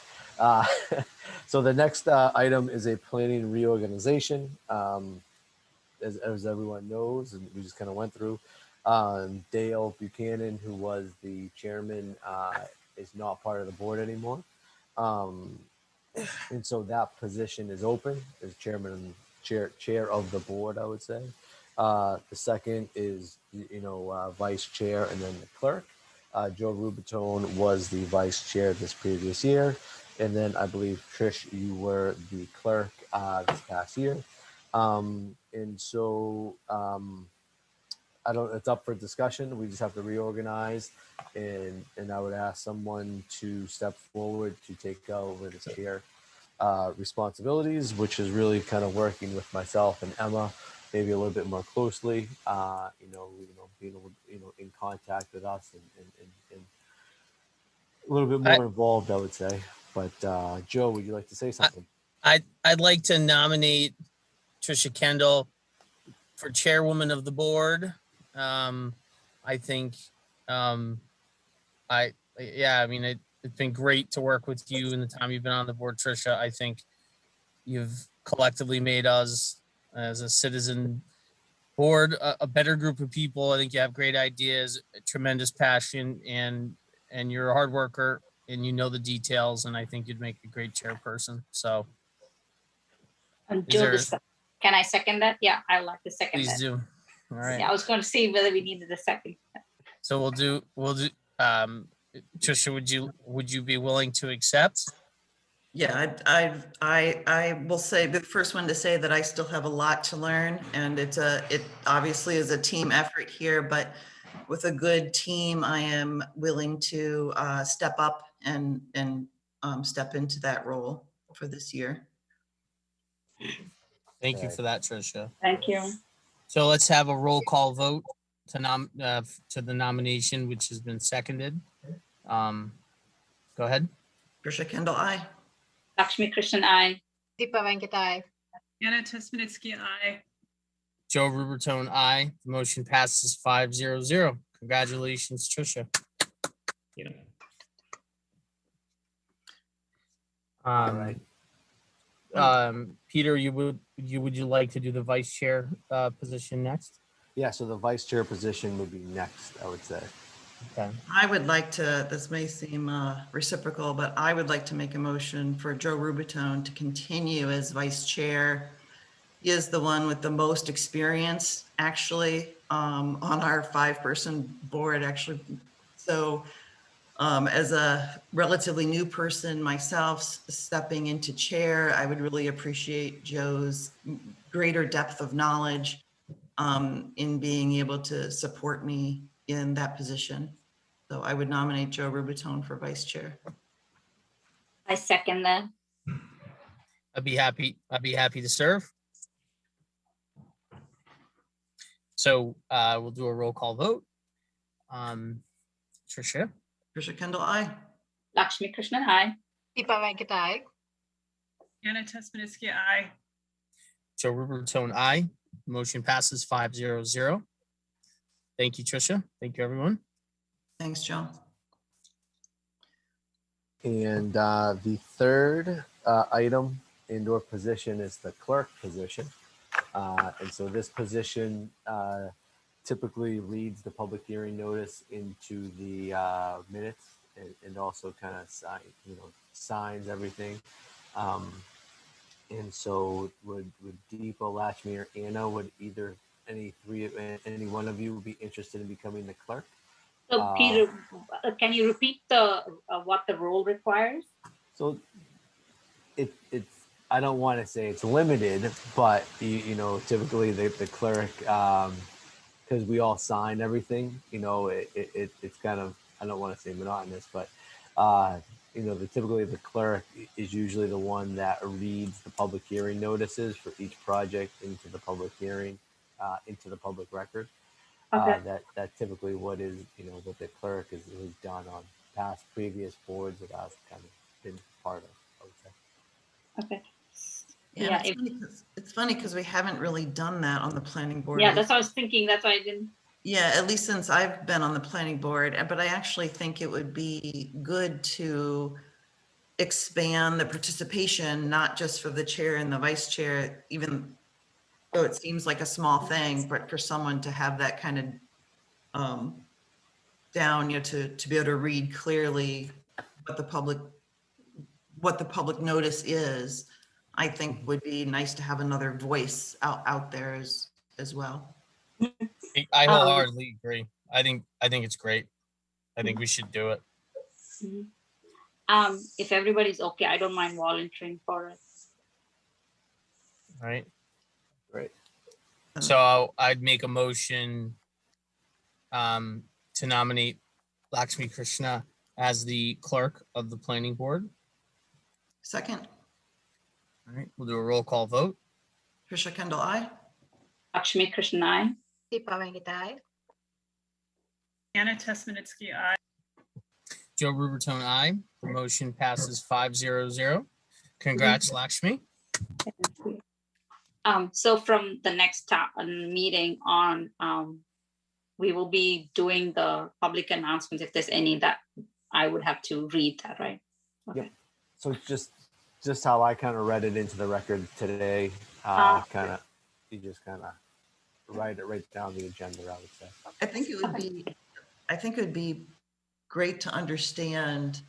So the next item is a planning reorganization. As everyone knows, and we just kind of went through, Dale Buchanan, who was the chairman, is not part of the board anymore. And so that position is open as chairman and chair of the board, I would say. The second is, vice chair and then the clerk. Joe Rubertone was the vice chair this previous year. And then I believe, Trish, you were the clerk this past year. And so it's up for discussion. We just have to reorganize, and I would ask someone to step forward to take over the chair responsibilities, which is really kind of working with myself and Emma, maybe a little bit more closely, being in contact with us and a little bit more involved, I would say. But Joe, would you like to say something? I'd like to nominate Trisha Kendall for chairwoman of the board. I think, it's been great to work with you in the time you've been on the board, Trisha. I think you've collectively made us, as a citizen board, a better group of people. I think you have great ideas, tremendous passion, and you're a hard worker, and you know the details, and I think you'd make a great chairperson. So, Joe, can I second that? Yeah, I'd like to second that. Please do. All right. Yeah, I was going to see whether we needed a second. So we'll do. Trisha, would you be willing to accept? Yeah, I will say, be the first one to say that I still have a lot to learn, and it obviously is a team effort here, but with a good team, I am willing to step up and step into that role for this year. Thank you for that, Trisha. Thank you. So let's have a roll call vote to the nomination, which has been seconded. Go ahead. Trisha Kendall, aye. Lakshmi Krishnan, aye. Deepa Venkat, aye. Anna Tesmanitsky, aye. Joe Rubertone, aye. The motion passes 5-0-0. Congratulations, Trisha. right. Peter, would you like to do the vice chair position next? Yeah, so the vice chair position would be next, I would say. Okay. I would like to, this may seem reciprocal, but I would like to make a motion for Joe Rubertone to continue as vice chair. He is the one with the most experience, actually, on our 5-person board, actually. So as a relatively new person myself, stepping into chair, I would really appreciate Joe's greater depth of knowledge in being able to support me in that position. So I would nominate Joe Rubertone for vice chair. I second that. I'd be happy to serve. So we'll do a roll call vote. Trisha? Trisha Kendall, aye. Lakshmi Krishnan, aye. Deepa Venkatai. Anna Tesmanitsky, aye. Joe Rubertone, aye. Motion passes 5-0-0. Thank you, Trisha. Thank you, everyone. Thanks, Joe. And the third item indoor position is the clerk position. And so this position typically reads the public hearing notice into the minutes and also kind of signs everything. And so would Deepa, Lakshmi, or Anna, would any one of you would be interested in becoming the clerk? So Peter, can you repeat what the role requires? So it's I don't want to say it's limited, but typically the clerk, because we all sign everything, it's kind of, I don't want to say monotonous, but typically the clerk is usually the one that reads the public hearing notices for each project into the public hearing, into the public record. Okay. That typically what is, what the clerk has done on past previous boards that I've kind of been part of, I would say. Okay. Yeah, it's funny because we haven't really done that on the planning board. Yeah, that's what I was thinking. That's why I didn't. Yeah, at least since I've been on the planning board, but I actually think it would be good to expand the participation, not just for the chair and the vice chair, even though it seems like a small thing, but for someone to have that kind of down, to be able to read clearly what the public notice is, I think would be nice to have another voice out there as well. I wholeheartedly agree. I think it's great. I think we should do it. If everybody's okay, I don't mind volunteering for it. All right. Great. So I'd make a motion to nominate Lakshmi Krishna as the clerk of the planning board. Second. All right, we'll do a roll call vote. Trisha Kendall, aye. Lakshmi Krishnan, aye. Deepa Venkatai. Anna Tesmanitsky, aye. Joe Rubertone, aye. The motion passes 5-0-0. Congrats, Lakshmi. So from the next meeting on, we will be doing the public announcements if there's any that I would have to read that, right? Okay. Yep. So just how I kind of read it into the record today, you just kind of write it right down the agenda, I would say. I think it would be great to understand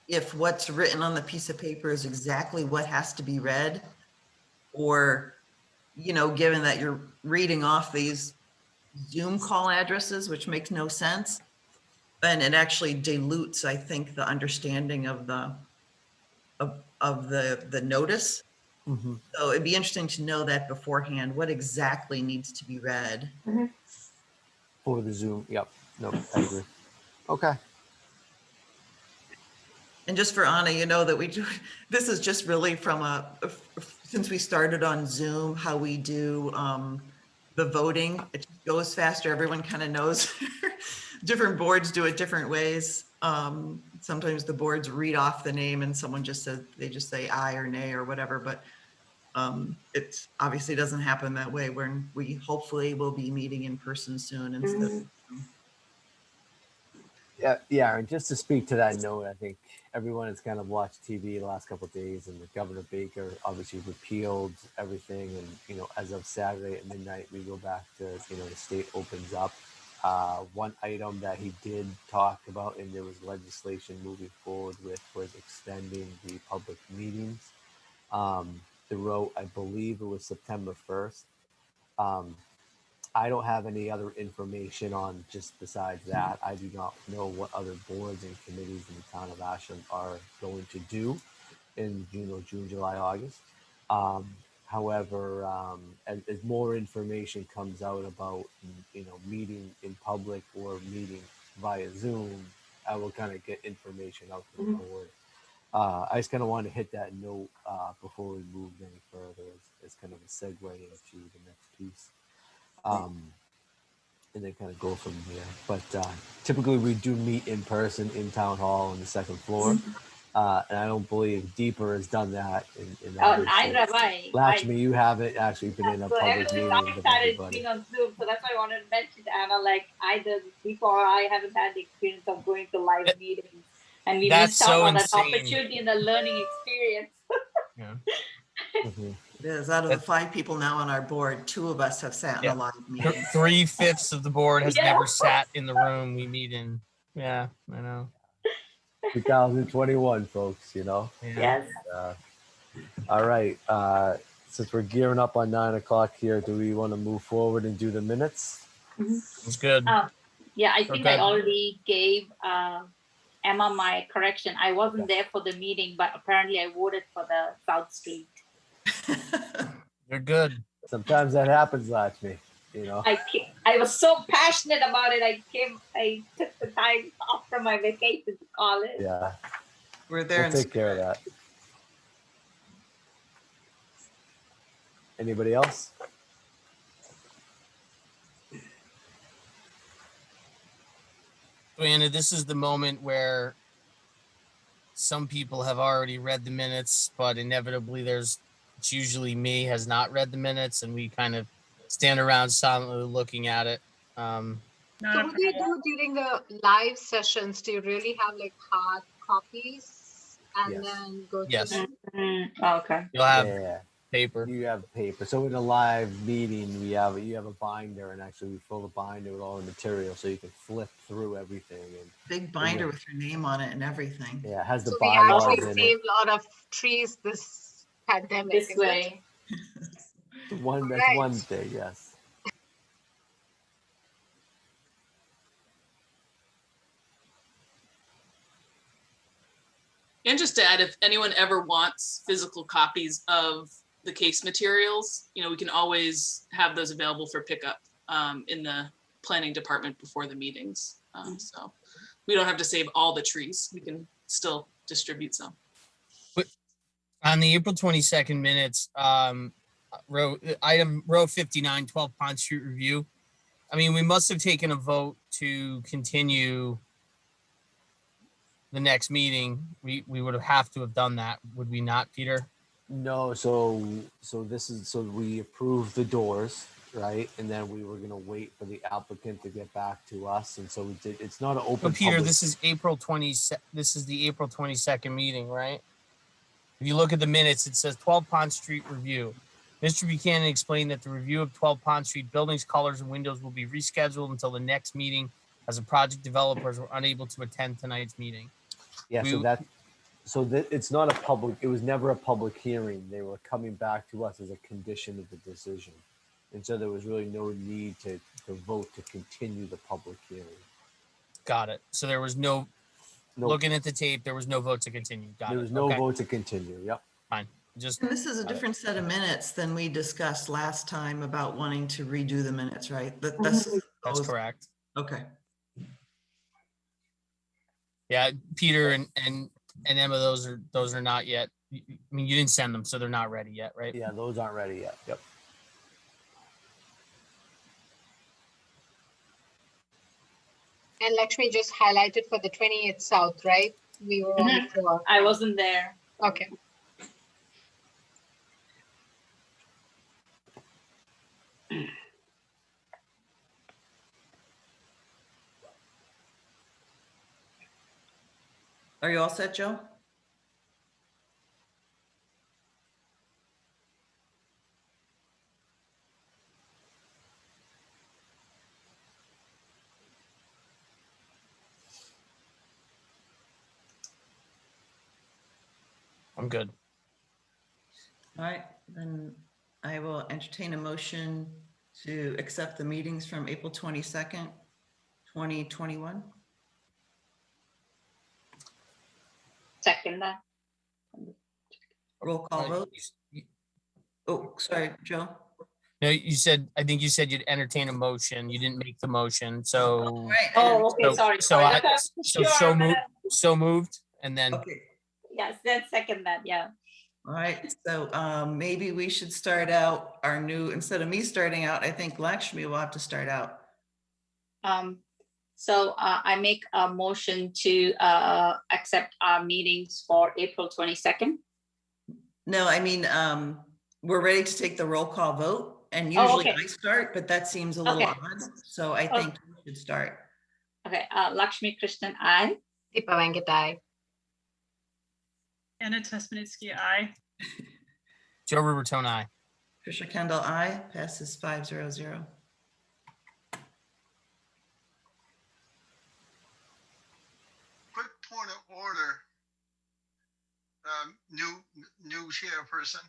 if what's written on the piece of paper is exactly what has to be read, or, given that you're reading off these Zoom call addresses, which makes no sense, and it actually dilutes, I think, the understanding of the notice. Mm-hmm. So it'd be interesting to know that beforehand, what exactly needs to be read. For the Zoom, yep. No, I agree. Okay. And just for Anna, that we do, this is just really from since we started on Zoom, how we do the voting. It goes faster. Everyone kind of knows. Different boards do it different ways. Sometimes the boards read off the name and someone they just say aye or nay or whatever, but it obviously doesn't happen that way when we hopefully will be meeting in person soon instead of Yeah, and just to speak to that note, I think everyone has kind of watched TV the last couple of days, and the Governor Baker obviously repealed everything, and as of Saturday at midnight, we go back to the state opens up. One item that he did talk about, and there was legislation moving forward with, was extending the public meetings. The road, I believe it was September 1st. I don't have any other information on just besides that. I do not know what other boards and committees in the town of Ashland are going to do in June, July, August. However, as more information comes out about meeting in public or meeting via Zoom, I will kind of get information out to the board. I just kind of wanted to hit that note before we move any further as kind of a segue into the next piece. And then kind of go from there. But typically we do meet in person in town hall on the second floor. And I don't believe Deeper has done that in that. Neither have I. Lakshmi, you haven't actually been in a public meeting with everybody. Being on Zoom, so that's why I wanted to mention to Anna, like either before I haven't had the experience of going to live meetings, and we missed out on that opportunity and the learning experience. Yeah. It is. Out of the 5 people now on our board, 2 of us have sat in a live meeting. 3/5 of the board has never sat in the room we meet in. Yeah, I know. 2021, folks, Yes. All right. Since we're gearing up on 9 o'clock here, do we want to move forward and do the minutes? It's good. Yeah, I think I already gave Emma my correction. I wasn't there for the meeting, but apparently I voted for the South Street. You're good. Sometimes that happens, Lakshmi. I was so passionate about it. I took the time off from my vacation to call it. Yeah. We're there. We'll take care of that. Anybody else? Anna, this is the moment where some people have already read the minutes, but inevitably it's usually me has not read the minutes, and we kind of stand around silently looking at it. So what do you do during the live sessions? Do you really have like hard copies and then go to okay. You'll have paper. You have paper. So in a live meeting, you have a binder, and actually we fill the binder with all the material, so you can flip through everything. And big binder with your name on it and everything. Yeah, it has the so bylaws we in actually saved a lot of trees this pandemic. This way. That's one thing, yes. And just to add, if anyone ever wants physical copies of the case materials, we can always have those available for pickup in the planning department before the meetings. So we don't have to save all the trees. We can still distribute some. But on the April 22nd minutes, row 59, 12 Pond Street review. I mean, we must have taken a vote to continue the next meeting. We would have to have done that, would we not, Peter? No, so we approved the doors, right? And then we were gonna wait for the applicant to get back to us, and so we did. It's not an open. But Peter, public. this is April 20. This is the April 22nd meeting, right? If you look at the minutes, it says 12 Pond Street review. Mr. Buchanan explained that the review of 12 Pond Street buildings, colors, and windows will be rescheduled until the next meeting, as the project developers were unable to attend tonight's meeting. Yeah, it's not a public. It was never a public hearing. They were coming back to us as a condition of the decision, and so there was really no need to vote to continue the public hearing. Got it. So there was no. Looking at the tape, there was no vote to continue. There was no vote to continue. Yep. Fine. And this is a different set of minutes than we discussed last time about wanting to redo the minutes, right? That's correct. Okay. Yeah, Peter and Emma, those are not yet. I mean, you didn't send them, so they're not ready yet, right? Yeah, those aren't ready yet. Yep. And Lakshmi just highlighted for the 28th South, right? We were on the floor. I wasn't there. Okay. Are you all set, Joe? I'm good. All right, then I will entertain a motion to accept the meetings from April 22nd, 2021. Second that. Roll call Uh, vote. Oh, sorry, Joe. No, you said, I think you said you'd entertain a motion. You didn't make the motion, so. All right. Oh, okay, sorry. So sorry. I, so moved, and then, Okay. Yes, then second that, yeah. All right, so maybe we should start out our new, instead of me starting out, I think Lakshmi will have to start out. So I make a motion to accept our meetings for April 22nd. No, I mean, we're ready to take the roll call vote, and usually okay. I start, but that seems a little Okay. odd, so I think we should start. Okay, Lakshmi Krishnan, aye. Deepa Venkatai. Anna Tesmanitsky, aye. Joe Rubertone, aye. Trisha Kendall, aye. Passes 5-0-0. Quick point of order. New chairperson.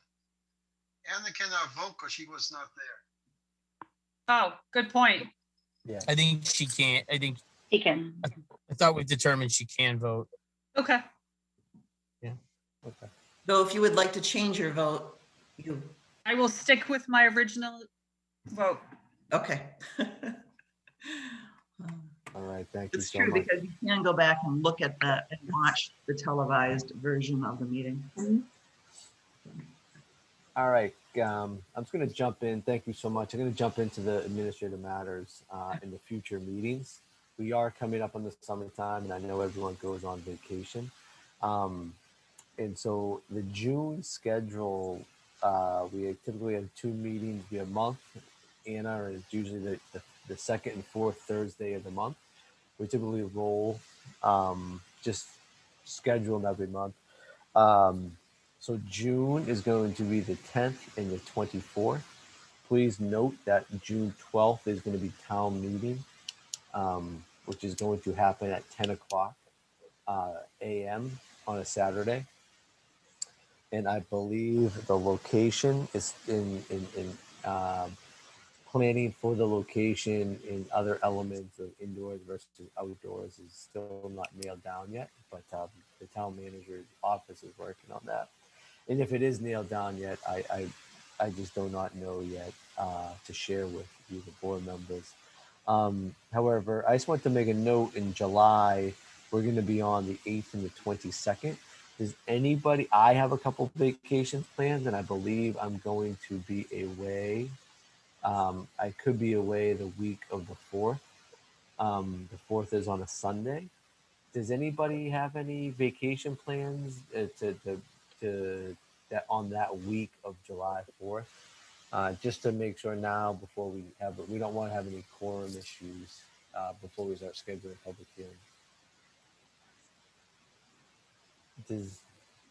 Anna cannot vote because she was not there. Oh, good point. Yeah. I think she can't, I think, He can. I thought we determined she can vote. Okay. Okay. So if you would like to change your vote, you, I will stick with my original vote. okay. All right. Thank you It's so true much. because you can go back and look at that and watch the televised version of the meeting. All right. I'm just going to jump in. Thank you so much. I'm going to jump into the administrative matters in the future meetings. We are coming up on the summertime, and I know everyone goes on vacation. And so the June schedule, we typically have 2 meetings via month. Anna is usually the second and fourth Thursday of the month. We typically roll, just schedule them every month. So June is going to be the 10th and the 24th. Please note that June 12th is going to be town meeting, which is going to happen at 10 o'clock a.m. on a Saturday. And I believe the location is in planning for the location in other elements of indoors versus outdoors is still not nailed down yet, but the town manager's office is working on that. And if it is nailed down yet, I just do not know yet to share with you, the board members. However, I just want to make a note in July, we're going to be on the 8th and the 22nd. Does anybody, I have a couple vacations planned, and I believe I'm going to be away. I could be away the week of the 4th. The 4th is on a Sunday. Does anybody have any vacation plans to that on that week of July 4th? Just to make sure now before we have it, we don't want to have any quorum issues before we start scheduling public hearing.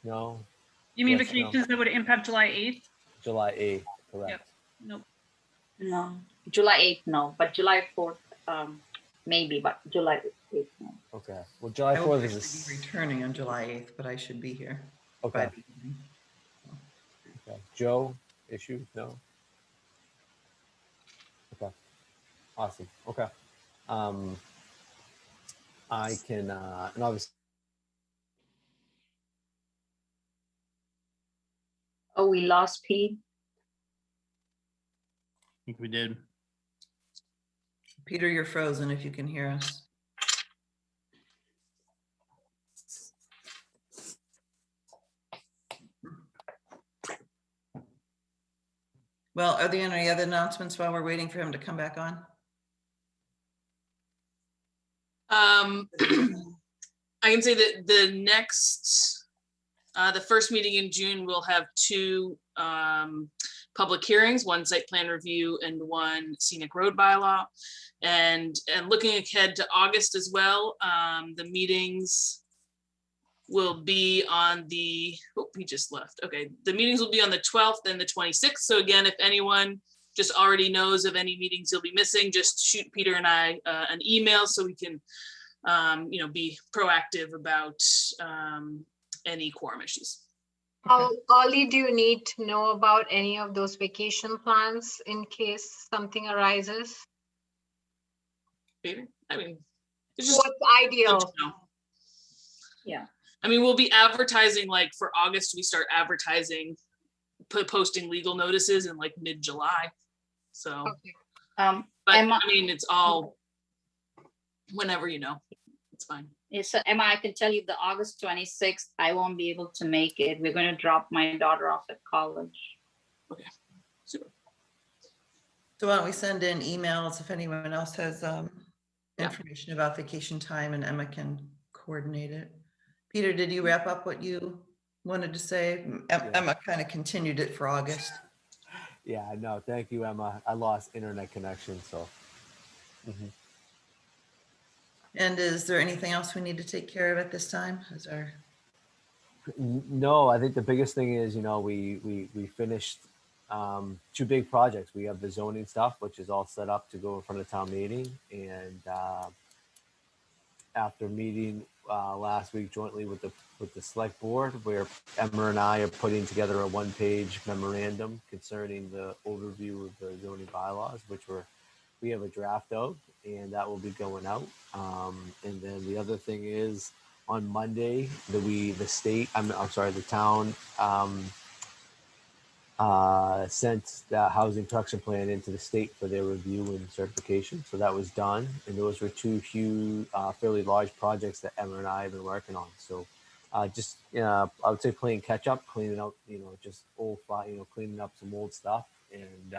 No? You mean Yes, no. vacations that would impact July 8th? July 8th, correct. Yep. Nope. No, July 8th, no, but July 4th, maybe, but July 8th, no. Okay. Well, July I will 4th actually is be returning on July 8th, but I should be here. okay. by the evening. Okay. Joe, issue? No? Okay. Awesome. Okay. I can, and obviously, Oh, we lost Pete. I think we did. Peter, you're frozen if you can hear us. Well, are there any other announcements while we're waiting for him to come back on? I can say that the next, the first meeting in June, we'll have 2 public hearings, 1 site plan review and 1 scenic road bylaw. And looking ahead to August as well, the meetings will be on the, oh, he just left. Okay, the meetings will be on the 12th and the 26th. So again, if anyone just already knows of any meetings you'll be missing, just shoot Peter and I an email so we can, be proactive about any quorum issues. Ollie, do you need to know about any of those vacation plans in case something arises? Peter? I mean, it's just What's ideal? Yeah. I mean, we'll be advertising, like for August, we start advertising, posting legal notices in like mid-July. So, Okay. but Emma, I mean, it's all whenever, it's fine. yes, so Emma, I can tell you the August 26th, I won't be able to make it. We're going to drop my daughter off at college. Okay, super. So why don't we send in emails if anyone else has information about vacation time, and Emma can coordinate it. Peter, did you wrap up what you wanted to say? Emma kind of continued it for August. Yeah, no, thank you, Emma. I lost internet connection, so. And is there anything else we need to take care of at this time? No, I think the biggest thing is, we finished 2 big projects. We have the zoning stuff, which is all set up to go in front of town meeting. And after meeting last week jointly with the select board, where Emma and I are putting together a 1-page memorandum concerning the overview of the zoning bylaws, which we have a draft of, and that will be going out. And then the other thing is on Monday, the town sent the housing production plan into the state for their review and certification. So that was done. And those were 2 huge, fairly large projects that Emma and I have been working on. So I would say playing catch up, cleaning up, just old, cleaning up some old stuff, and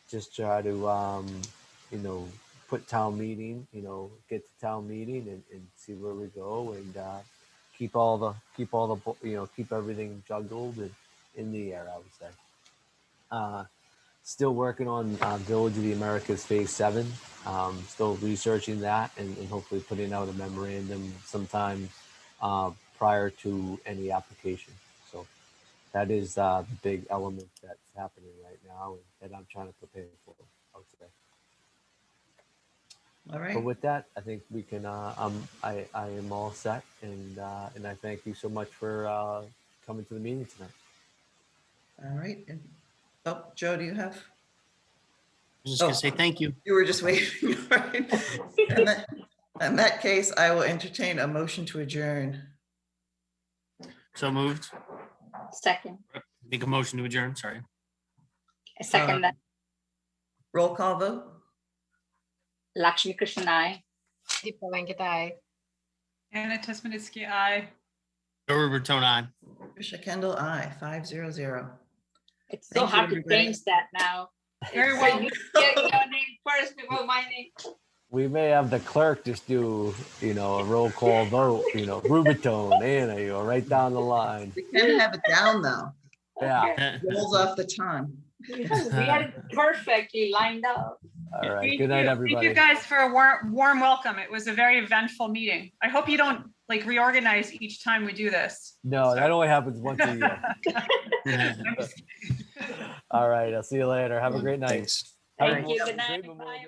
just try to, put town meeting, get to town meeting and see where we go, and keep everything juggled and in the air, I would say. Still working on Village of the Americas Phase 7. Still researching that and hopefully putting out a memorandum sometime prior to any application. So that is the big element that's happening right now and that I'm trying to prepare for, I would say. All right. But with that, I think we can. I am all set, and I thank you so much for coming to the meeting tonight. All right. Oh, Joe, do you have? I was just gonna say thank you. You were just waiting. All right. In that case, I will entertain a motion to adjourn. So moved. Second. Make a motion to adjourn. Sorry. I second that. Roll call vote. Lakshmi Krishnan, aye. Deepa Venkatai. Anna Tesmanitsky, aye. Rubertone on. Trisha Kendall, aye. 5-0-0. It's so Thank you, hard to everybody. change that now. Very It's well. like you get your name first before my name. We may have the clerk just do, a roll call vote. Rubertone, Anna, right down the line. We can have it down though. Yeah. Rolls off the tongue. We had it perfectly lined up. All right. Thank Good night, you. everybody. Thank you guys for a warm welcome. It was a very eventful meeting. I hope you don't reorganize each time we do this. No, that only happens once a year. All right. I'll see you later. Have a great night. Thanks. Have a Thank you. great Good night. Memorial Bye, Day.